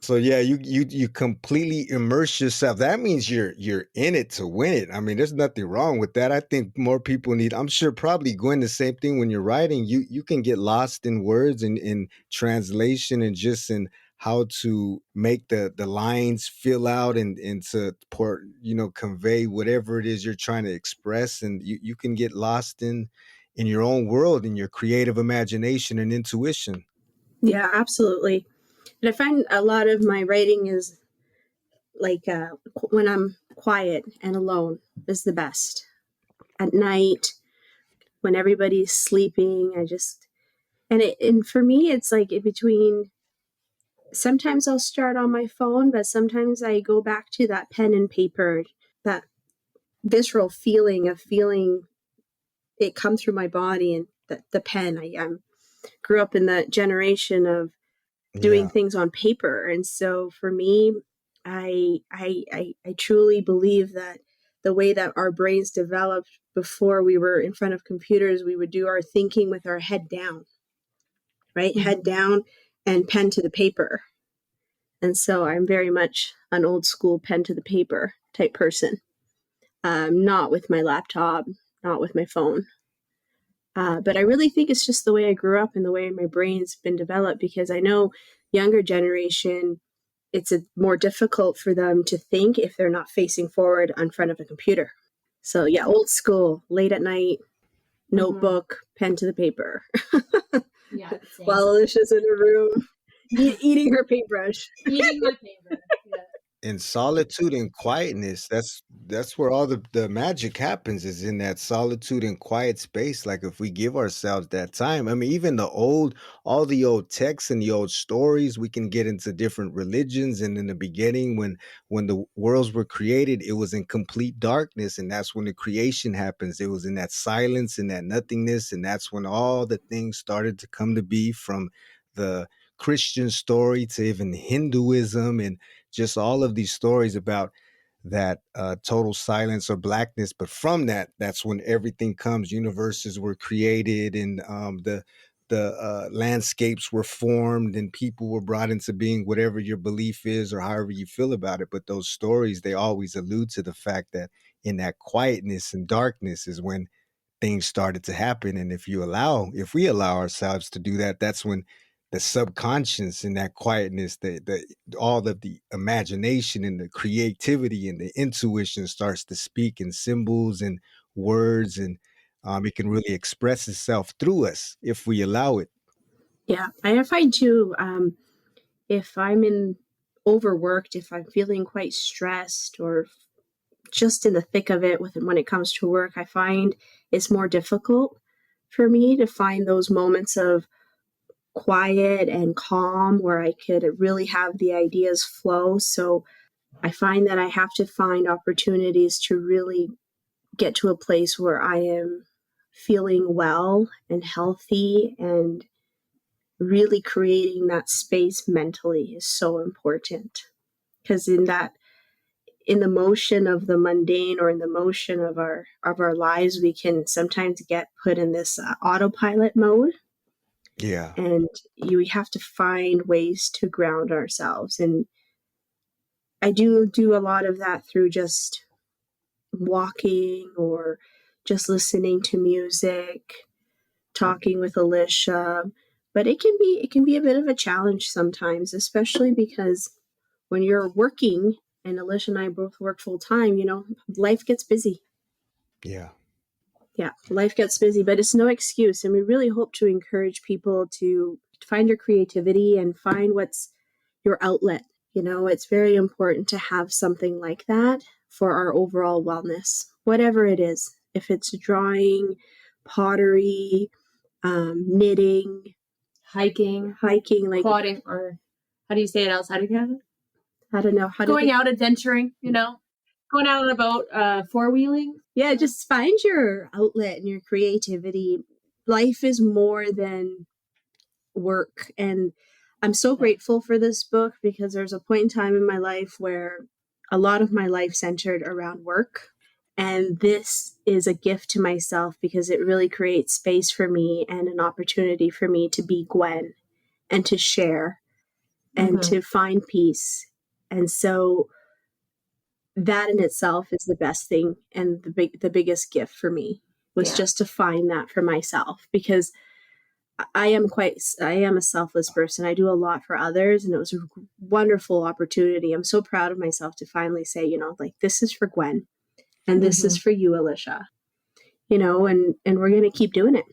So yeah, you completely immerse yourself. That means you're in it to win it. I mean, there's nothing wrong with that. I think more people need, I'm sure probably Gwen, the same thing when you're writing, you can get lost in words and in translation and just in how to make the lines fill out and to convey whatever it is you're trying to express. And you can get lost in your own world, in your creative imagination and intuition. Yeah, absolutely. And I find a lot of my writing is like when I'm quiet and alone is the best. At night, when everybody's sleeping, and for me, it's like in between. Sometimes I'll start on my phone, but sometimes I go back to that pen and paper, that visceral feeling of feeling it come through my body and the pen. I grew up in that generation of doing things on paper. And so for me, I truly believe that the way that our brains developed before we were in front of computers, we would do our thinking with our head down, right? Mm-hmm. Head down and pen to the paper. And so I'm very much an old school pen to the paper type person, not with my laptop, not with my phone. But I really think it's just the way I grew up and the way my brain's been developed, because I know younger generation, it's more difficult for them to think if they're not facing forward in front of a computer. So yeah, old school, late at night, notebook, pen to the paper. Yeah. While Alisha's in her room, eating her paintbrush. Eating my paintbrush, yeah. In solitude and quietness, that's where all the magic happens, is in that solitude and quiet space. Like if we give ourselves that time, I mean, even all the old texts and the old stories, we can get into different religions. And in the beginning, when the worlds were created, it was in complete darkness. And that's when the creation happens. It was in that silence and that nothingness. And that's when all the things started to come to be, from the Christian story to even Hinduism, and just all of these stories about that total silence or blackness. But from that's when everything comes. Universes were created, and the landscapes were formed, and people were brought into being, whatever your belief is or however you feel about it. But those stories, they always allude to the fact that in that quietness and darkness is when things started to happen. And if we allow ourselves to do that, that's when the subconscious and that quietness, all of the imagination and the creativity and the intuition starts to speak in symbols and words, and it can really express itself through us if we allow it. Yeah, I find too, if I'm overworked, if I'm feeling quite stressed or just in the thick of it when it comes to work, I find it's more difficult for me to find those moments of quiet and calm where I could really have the ideas flow. So I find that I have to find opportunities to really get to a place where I am feeling well and healthy, and really creating that space mentally is so important. Because in the motion of the mundane, or in the motion of our lives, we can sometimes get put in this autopilot mode. Yeah. And we have to find ways to ground ourselves. And I do a lot of that through just walking, or just listening to music, talking with Alisha. But it can be a bit of a challenge sometimes, especially because when you're working, and Alisha and I both work full time, life gets busy. Yeah. Yeah, life gets busy, but it's no excuse. And we really hope to encourage people to find your creativity and find what's your outlet. It's very important to have something like that for our overall wellness, whatever it is. If it's drawing, pottery, knitting, hiking, like quadding, or how do you say it outside of Canada? I don't know how going out adventuring, going out on a boat, four-wheeling. Yeah, just find your outlet and your creativity. Life is more than work. And I'm so grateful for this book, because there's a point in time in my life where a lot of my life centered around work. And this is a gift to myself, because it really creates space for me and an opportunity for me to be Gwen and to share and to find peace. And so that in itself is the best thing, and the biggest gift for me was just to find that for myself, because I am a selfless person. I do a lot for others, and it was a wonderful opportunity. I'm so proud of myself to finally say, this is for Gwen, and this is for you, Alisha, and we're going to keep doing it.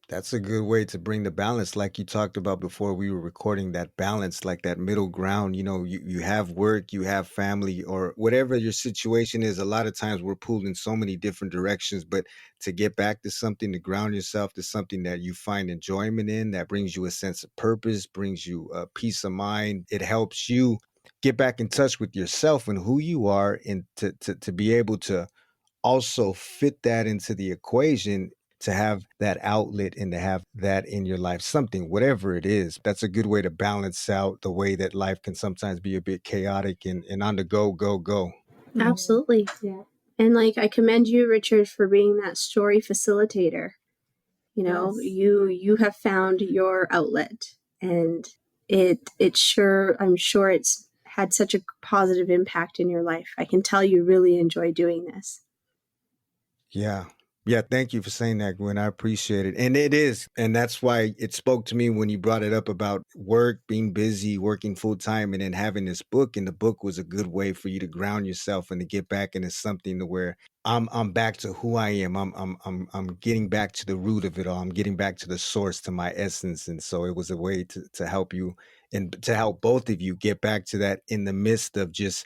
That's a good way to bring the balance, like you talked about before we were recording, that balance, like that middle ground. You have work, you have family, or whatever your situation is. A lot of times we're pulled in so many different directions, but to get back to something, to ground yourself to something that you find enjoyment in, that brings you a sense of purpose, brings you a peace of mind. It helps you get back in touch with yourself and who you are, and to be able to also fit that into the equation, to have that outlet and to have that in your life, something, whatever it is. That's a good way to balance out the way that life can sometimes be a bit chaotic and on the go. Absolutely. Yeah. And I commend you, Richard, for being that story facilitator. Yes. You have found your outlet, and I'm sure it's had such a positive impact in your life. I can tell you really enjoy doing this. Yeah. Yeah, thank you for saying that, Gwen. I appreciate it. And it is. And that's why it spoke to me when you brought it up about work, being busy, working full time, and then having this book. And the book was a good way for you to ground yourself and to get back into something to where I'm back to who I am. I'm getting back to the root of it all. I'm getting back to the source, to my essence. And so it was a way to help you and to help both of you get back to that in the midst of just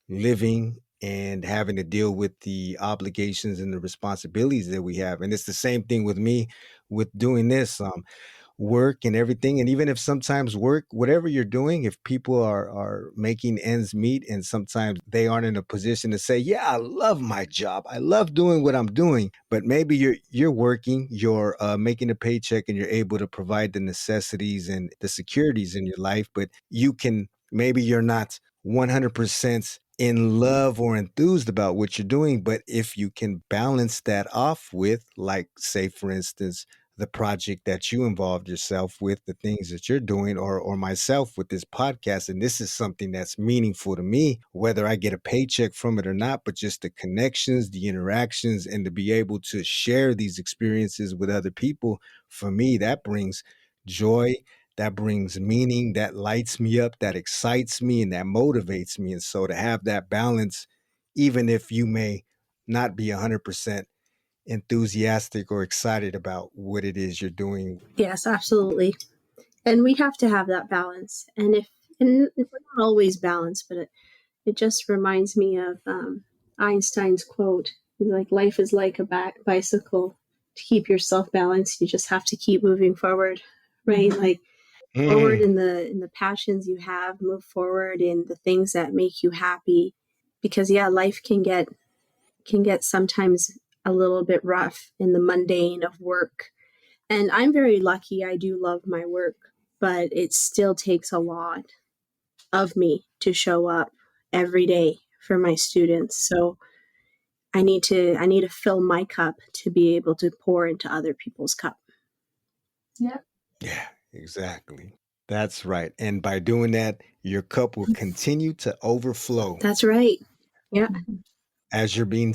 living and having to deal with the obligations and the responsibilities that we have. And it's the same thing with me with doing this work and everything. And even if sometimes work, whatever you're doing, if people are making ends meet and sometimes they aren't in a position to say, yeah, I love my job, I love doing what I'm doing, but maybe you're working, you're making a paycheck, and you're able to provide the necessities and the securities in your life, but maybe you're not 100% in love or enthused about what you're doing. But if you can balance that off with, like, say, for instance, the project that you involved yourself with, the things that you're doing, or myself with this podcast, and this is something that's meaningful to me, whether I get a paycheck from it or not, but just the connections, the interactions, and to be able to share these experiences with other people, for me, that brings joy, that brings meaning, that lights me up, that excites me, and that motivates me. And so to have that balance, even if you may not be 100% enthusiastic or excited about what it is you're doing. Yes, absolutely. And we have to have that balance. And we're not always balanced, but it just reminds me of Einstein's quote, life is like a bicycle. To keep yourself balanced, you just have to keep moving forward, right? forward in the passions you have, move forward in the things that make you happy, because life can get sometimes a little bit rough in the mundane of work. And I'm very lucky. I do love my work, but it still takes a lot of me to show up every day for my students. So I need to fill my cup to be able to pour into other people's cup. Yeah. Yeah, exactly. That's right. And by doing that, your cup will continue to overflow That's right. Yeah. as you're being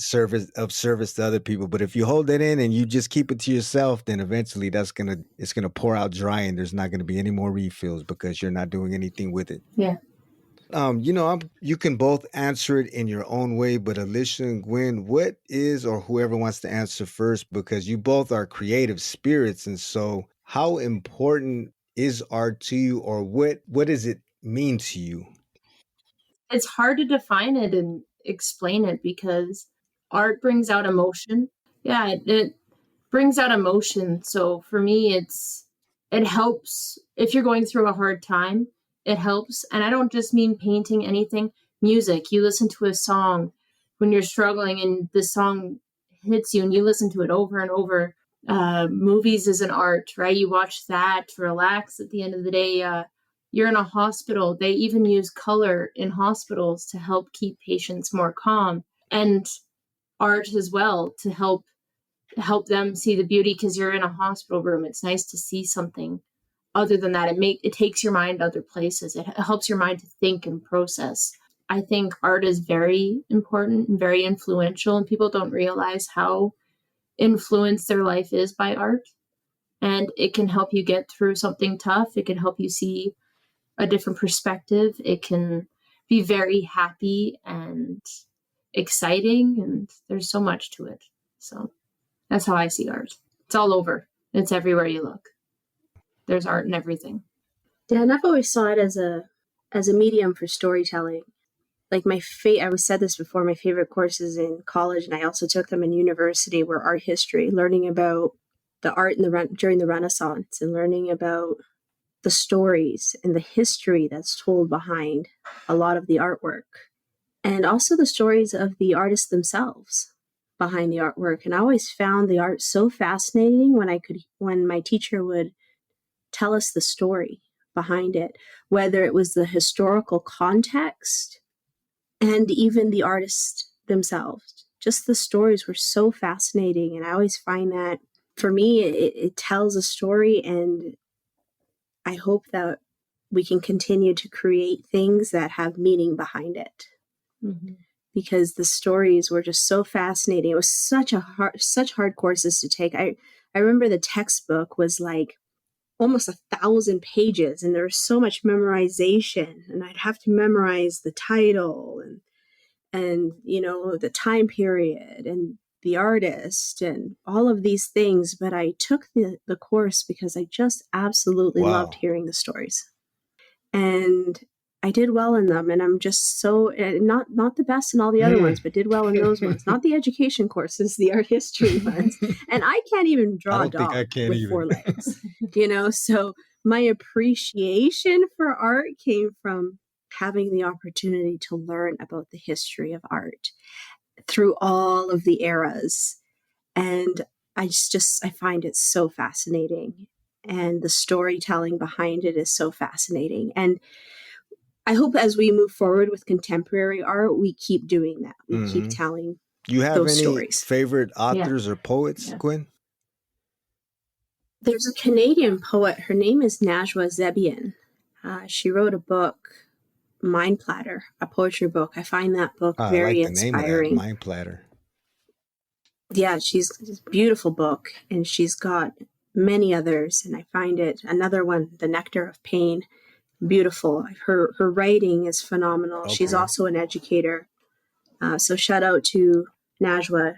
of service to other people. But if you hold it in and you just keep it to yourself, then eventually it's gonna pour out dry, and there's not gonna be any more refills because you're not doing anything with it. Yeah. You can both answer it in your own way, but Alisha and Gwen, what is, or whoever wants to answer first, because you both are creative spirits, and so how important is art to you, or what does it mean to you? It's hard to define it and explain it because art brings out emotion. Yeah, it brings out emotion. So for me, it helps if you're going through a hard time. It helps, and I don't just mean painting. Anything, music. You listen to a song when you're struggling, and the song hits you, and you listen to it over and over. Movies is an art, right? You watch that to relax. At the end of the day, you're in a hospital. They even use color in hospitals to help keep patients more calm, and art as well to help them see the beauty, because you're in a hospital room. It's nice to see something other than that. It takes your mind other places. It helps your mind to think and process. I think art is very important and very influential, and people don't realize how influenced their life is by art. And it can help you get through something tough. It can help you see a different perspective. It can be very happy and exciting, and there's so much to it. So that's how I see art. It's all over. It's everywhere you look. There's art in everything. Yeah, and I've always saw it as a medium for storytelling. Like I was said this before, my favorite courses in college, and I also took them in university, were art history, learning about the art during the Renaissance, and learning about the stories and the history that's told behind a lot of the artwork, and also the stories of the artists themselves behind the artwork. And I always found the art so fascinating when my teacher would tell us the story behind it, whether it was the historical context and even the artists themselves. Just the stories were so fascinating. And I always find that, for me, it tells a story, and I hope that we can continue to create things that have meaning behind it. Mm-hmm. Because the stories were just so fascinating. It was such hard courses to take. I remember the textbook was like almost 1,000 pages, and there was so much memorization, and I'd have to memorize the title and the time period and the artist and all of these things. But I took the course because I just absolutely loved hearing the stories, and I did well in them. And I'm just so not the best in all the other ones, but did well in those ones. Not the education courses, the art history ones. And I can't even draw a dog with 4 legs, So my appreciation for art came from having the opportunity to learn about the history of art through all of the eras. And I find it so fascinating. And the storytelling behind it is so fascinating. And I hope as we move forward with contemporary art, we keep doing that. We keep telling You have those any stories. favorite authors or poets, Gwen? There's a Canadian poet. Her name is Najwa Zebian. She wrote a book, Mind Platter, a poetry book. I find that book very inspiring. I like the name of that, Mind Platter. Yeah, it's a beautiful book, and she's got many others. And I find it, another one, The Nectar of Pain, beautiful. Her writing is phenomenal. Okay. She's also an educator. So shout out to Najwa,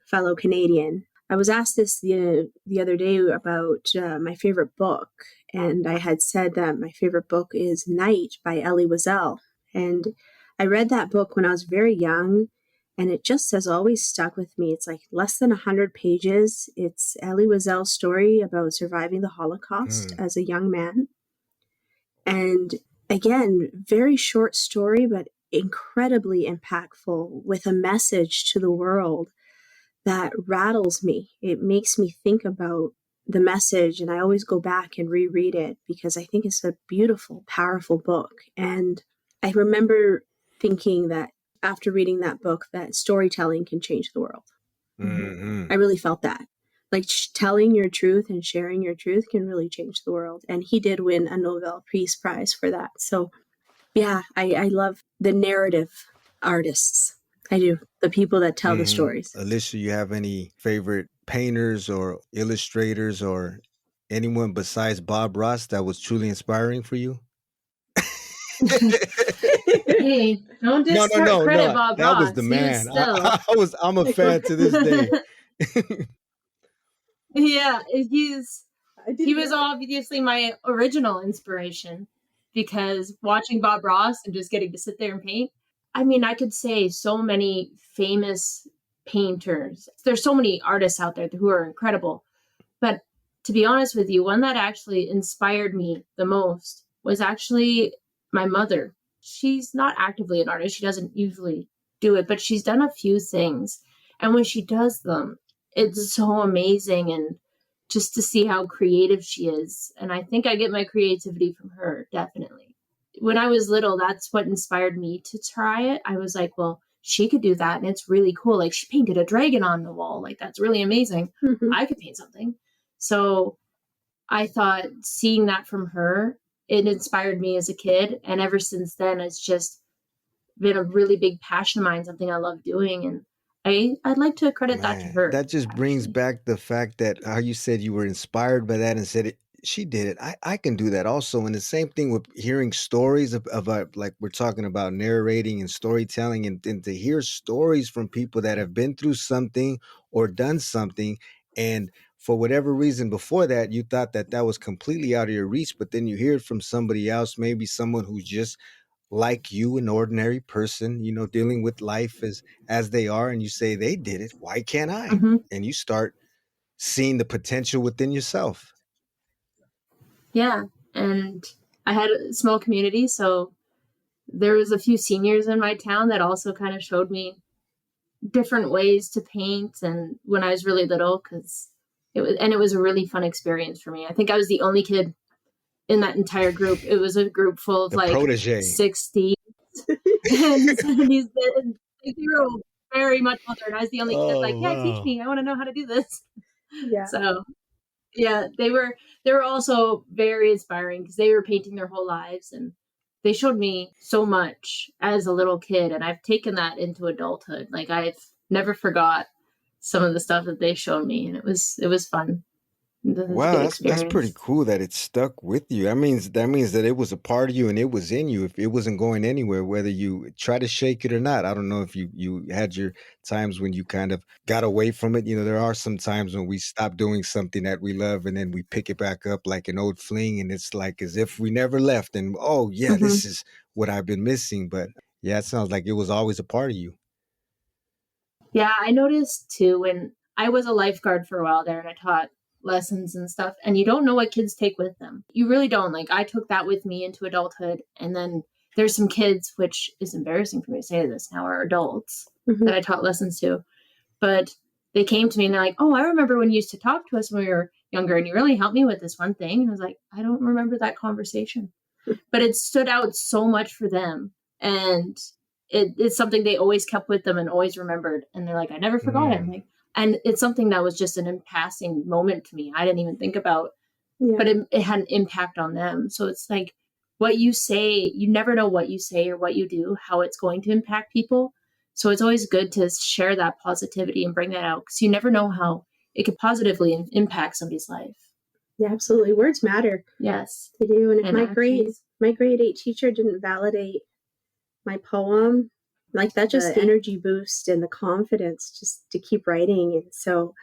fellow Canadian. I was asked this the other day about my favorite book, and I had said that my favorite book is Night by Elie Wiesel. And I read that book when I was very young, and it just has always stuck with me. It's like less than 100 pages. It's Elie Wiesel's story about surviving the Holocaust as a young man. And again, very short story, but incredibly impactful with a message to the world that rattles me. It makes me think about the message, and I always go back and reread it because I think it's a beautiful, powerful book. And I remember thinking that after reading that book, that storytelling can change the world. Mm-hmm. I really felt that. Like telling your truth and sharing your truth can really change the world. And he did win a Nobel Peace Prize for that. So yeah, I love the narrative artists. I do. The people that tell the stories. Alisha, you have any favorite painters or illustrators or anyone besides Bob Ross that was truly inspiring for you? Hey, don't discredit Bob That was Ross. the He was man. still. I'm a fan to this day. Yeah, he was obviously my original inspiration because watching Bob Ross and just getting to sit there and paint. I mean, I could say so many famous painters. There's so many artists out there who are incredible. But to be honest with you, one that actually inspired me the most was actually my mother. She's not actively an artist. She doesn't usually do it, but she's done a few things. And when she does them, it's so amazing. And just to see how creative she is. And I think I get my creativity from her, definitely. When I was little, that's what inspired me to try it. I was like, well, she could do that. And it's really cool. Like she painted a dragon on the wall. Like that's really amazing. I could paint something. So I thought seeing that from her, it inspired me as a kid. And ever since then, it's just been a really big passion of mine, something I love doing. And I'd like to credit that to her. That just brings back the fact that how you said you were inspired by that and said it. She did it. I can do that also. And the same thing with hearing stories of like we're talking about narrating and storytelling and to hear stories from people that have been through something or done something. And for whatever reason before that, you thought that that was completely out of your reach. But then you hear it from somebody else, maybe someone who's just like you, an ordinary person, you know, dealing with life as they are, and you say they did it. Why can't I? And you start seeing the potential within yourself. Yeah. And I had a small community, so there was a few seniors in my town that also kind of showed me different ways to paint. And when I was really little, because it was a really fun experience for me. I think I was the only kid in that entire group. It was a group full of The like protege. 60s and 70s. They were very much older, and I was the only kid like, yeah, teach me. I want to know how to do this. Yeah. So yeah, they were also very inspiring because they were painting their whole lives, and they showed me so much as a little kid, and I've taken that into adulthood. Like I've never forgot some of the stuff that they showed me, and it was fun. It was a Wow, good that's pretty experience. cool that it stuck with you. That means that it was a part of you and it was in you. If it wasn't going anywhere, whether you try to shake it or not. I don't know if you had your times when you kind of got away from it. You know, there are some times when we stop doing something that we love and then we pick it back up like an old fling, and it's like as if we never left. And oh yeah, this is what I've been missing. But yeah, it sounds like it was always a part of you. Yeah, I noticed too when I was a lifeguard for a while there and I taught lessons and stuff, and you don't know what kids take with them. You really don't. Like I took that with me into adulthood, and then there's some kids, which is embarrassing for me to say this now, are adults that I taught lessons to. But they came to me and they're like, oh, I remember when you used to talk to us when we were younger and you really helped me with this one thing. And I was like, I don't remember that conversation. But it stood out so much for them. And it's something they always kept with them and always remembered. And they're like, I never forgot it. I'm like, and it's something that was just an passing moment to me. I didn't even think about, but it had an impact on them. So it's like what you say, you never know what you say or what you do, how it's going to impact people. So it's always good to share that positivity and bring that out because you never know how it could positively impact somebody's life. Yeah, absolutely. Words matter. Yes. They do. And if And my grade 8 teacher didn't validate my poem, like that just the energy boost and the confidence just to keep writing. And so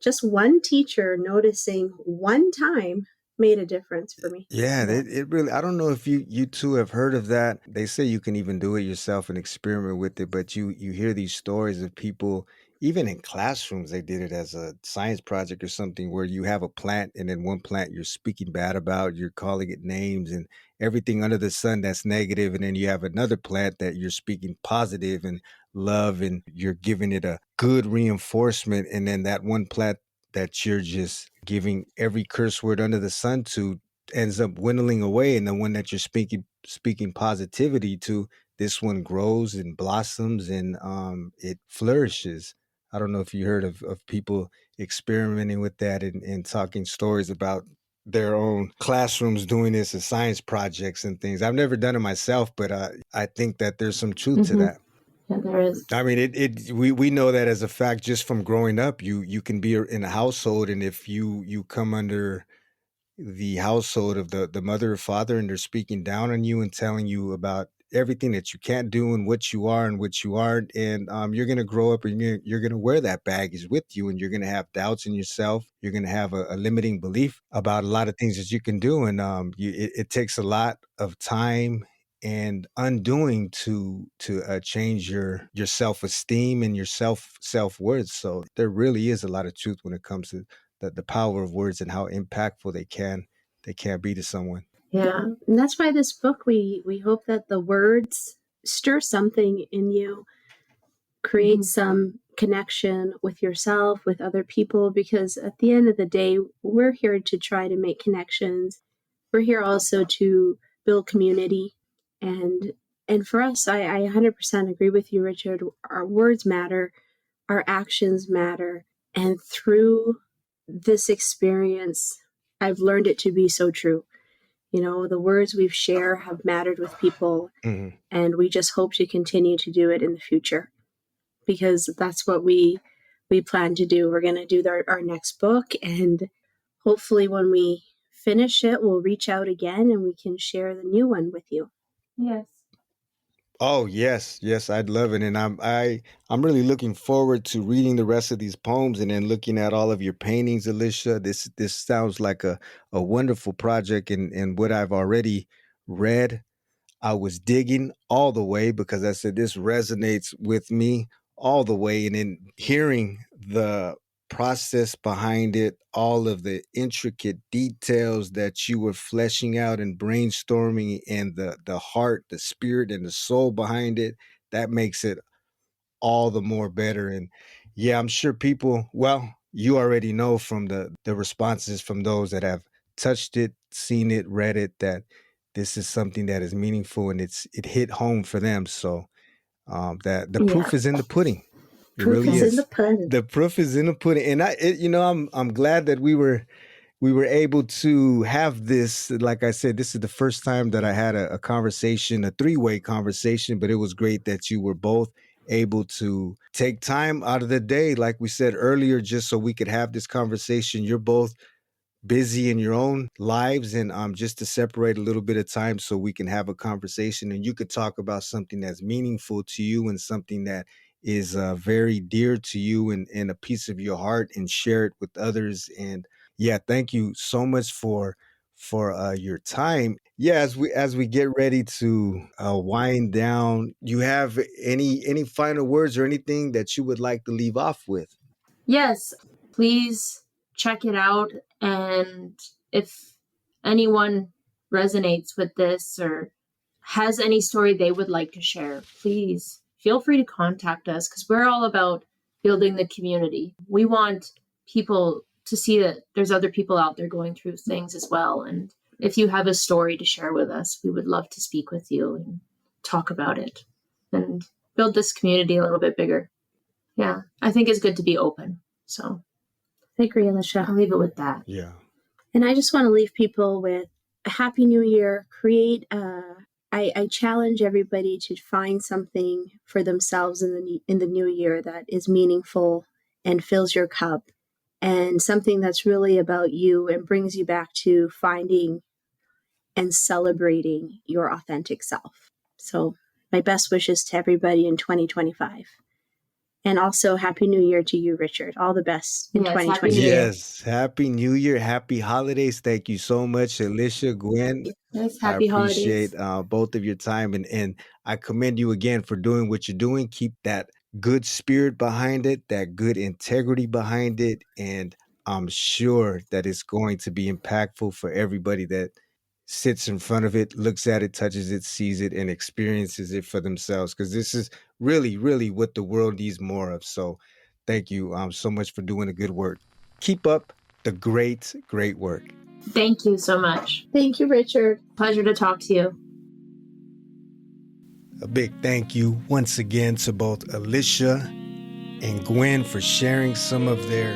just one teacher noticing one time made a difference for me. Yeah, it really, I don't know if you two have heard of that. They say you can even do it yourself and experiment with it, but you hear these stories of people even in classrooms, they did it as a science project or something where you have a plant and then one plant you're speaking bad about, you're calling it names and everything under the sun that's negative, and then you have another plant that you're speaking positive and love and you're giving it a good reinforcement, and then that one plant that you're just giving every curse word under the sun to ends up dwindling away, and the one that you're speaking positivity to, this one grows and blossoms and it flourishes. I don't know if you heard of people experimenting with that and talking stories about their own classrooms doing this as science projects and things. I've never done it myself, but I think that there's some truth to that. Yeah, there is. I mean, we know that as a fact just from growing up. You can be in a household, and if you come under the household of the mother or father, and they're speaking down on you and telling you about everything that you can't do and what you are and what you aren't, and you're going to grow up and you're going to wear that baggage with you, and you're going to have doubts in yourself. You're going to have a limiting belief about a lot of things that you can do, and it takes a lot of time and undoing to change your self-esteem and your self-worth. So there really is a lot of truth when it comes to the power of words and how impactful they can be to someone. Yeah, and that's why this book, we hope that the words stir something in you, create some connection with yourself, with other people, because at the end of the day, we're here to try to make connections. We're here also to build community. And for us, I 100% agree with you, Richard. Our words matter, our actions matter. And through this experience, I've learned it to be so true. You know, the words we've shared have mattered with people, and we just hope to continue to do it in the future, because that's what we plan to do. We're going to do our next book, and hopefully when we finish it, we'll reach out again and we can share the new one with you. Yes. Oh yes, I'd love it, and I'm really looking forward to reading the rest of these poems and then looking at all of your paintings, Alisha. This sounds like a wonderful project, and what I've already read, I was digging all the way, because I said this resonates with me all the way, and then hearing the process behind it, all of the intricate details that you were fleshing out and brainstorming, and the heart, the spirit, and the soul behind it, that makes it all the more better. And yeah, I'm sure people, well, you already know from the responses from those that have touched it, seen it, read it, that this is something that is meaningful and it hit home for them. So that the proof is in the pudding. It Proof really is is. in the pudding. The proof is in the pudding. And I'm glad that we were able to have this. Like I said, this is the first time that I had a conversation, a three-way conversation, but it was great that you were both able to take time out of the day, like we said earlier, just so we could have this conversation. You're both busy in your own lives, and just to separate a little bit of time so we can have a conversation and you could talk about something that's meaningful to you and something that is very dear to you and a piece of your heart, and share it with others. And yeah, thank you so much for your time. Yeah, as we get ready to wind down, you have any final words or anything that you would like to leave off with? Yes, please check it out. And if anyone resonates with this or has any story they would like to share, please feel free to contact us, because we're all about building the community. We want people to see that there's other people out there going through things as well. And if you have a story to share with us, we would love to speak with you and talk about it and build this community a little bit bigger. Yeah, I think it's good to be open. So I agree, Alisha. I'll leave it with that. Yeah. And I just want to leave people with a happy new year. I challenge everybody to find something for themselves in the new year that is meaningful and fills your cup, and something that's really about you and brings you back to finding and celebrating your authentic self. So my best wishes to everybody in 2025. And also, Happy New Year to you, Richard. All the best in Yes, 2025. Happy New Year. Yes, Happy New Year, Happy Holidays. Thank you so much, Alisha, Gwen. Yes, I happy appreciate holidays. both of your time, and I commend you again for doing what you're doing. Keep that good spirit behind it, that good integrity behind it, and I'm sure that it's going to be impactful for everybody that sits in front of it, looks at it, touches it, sees it, and experiences it for themselves. Because this is really, really what the world needs more of. So thank you so much for doing the good work. Keep up the great, great work. Thank you so much. Thank you, Richard. Pleasure to talk to you. A big thank you once again to both Alisha and Gwen for sharing some of their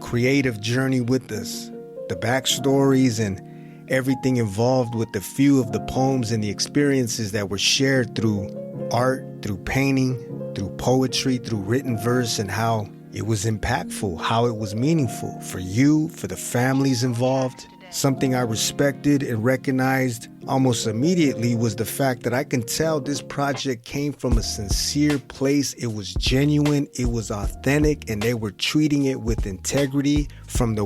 creative journey with us, the backstories and everything involved with the few of the poems and the experiences that were shared through art, through painting, through poetry, through written verse, and how it was impactful, how it was meaningful for you, for the families involved. Something I respected and recognized almost immediately was the fact that I can tell this project came from a sincere place. It was genuine, it was authentic, and they were treating it with integrity from the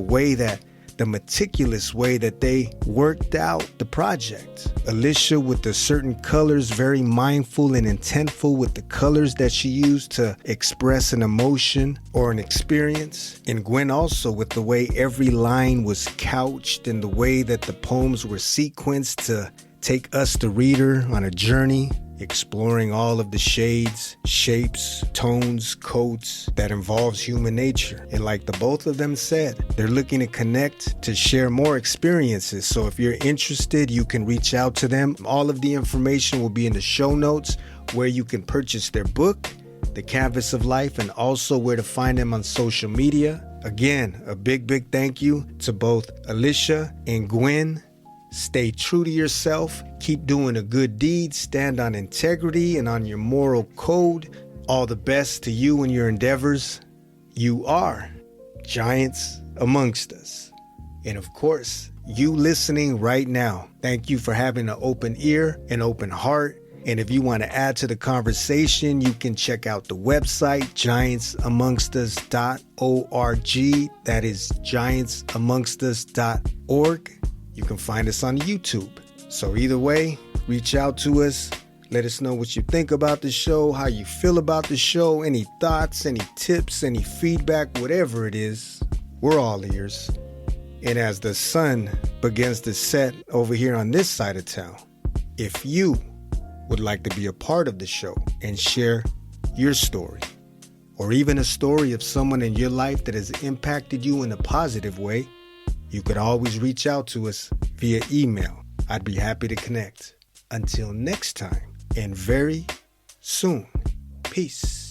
meticulous way that they worked out the project. Alisha with the certain colors, very mindful and intentful with the colors that she used to express an emotion or an experience. And Gwen also with the way every line was couched and the way that the poems were sequenced to take us, the reader, on a journey, exploring all of the shades, shapes, tones, codes that involves human nature. And like the both of them said, they're looking to connect, to share more experiences. So if you're interested, you can reach out to them. All of the information will be in the show notes where you can purchase their book, The Canvas of Life, and also where to find them on social media. Again, a big, big thank you to both Alisha and Gwen. Stay true to yourself, keep doing a good deed, stand on integrity and on your moral code. All the best to you and your endeavors. You are giants amongst us. And of course, you listening right now, thank you for having an open ear, an open heart. And if you want to add to the conversation, you can check out the website, giantsamongstus.org. That is giantsamongstus.org. You can find us on YouTube. So either way, reach out to us. Let us know what you think about the show, how you feel about the show, any thoughts, any tips, any feedback, whatever it is. We're all ears. And as the sun begins to set over here on this side of town, if you would like to be a part of the show and share your story, or even a story of someone in your life that has impacted you in a positive way, you could always reach out to us via email. I'd be happy to connect. Until next time, and very soon. Peace.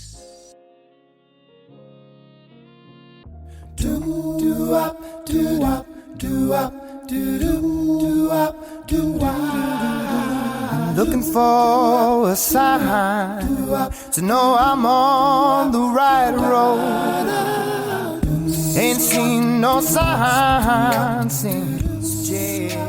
I'm looking for a sign to know I'm on the right road. Ain't seen no sign since January.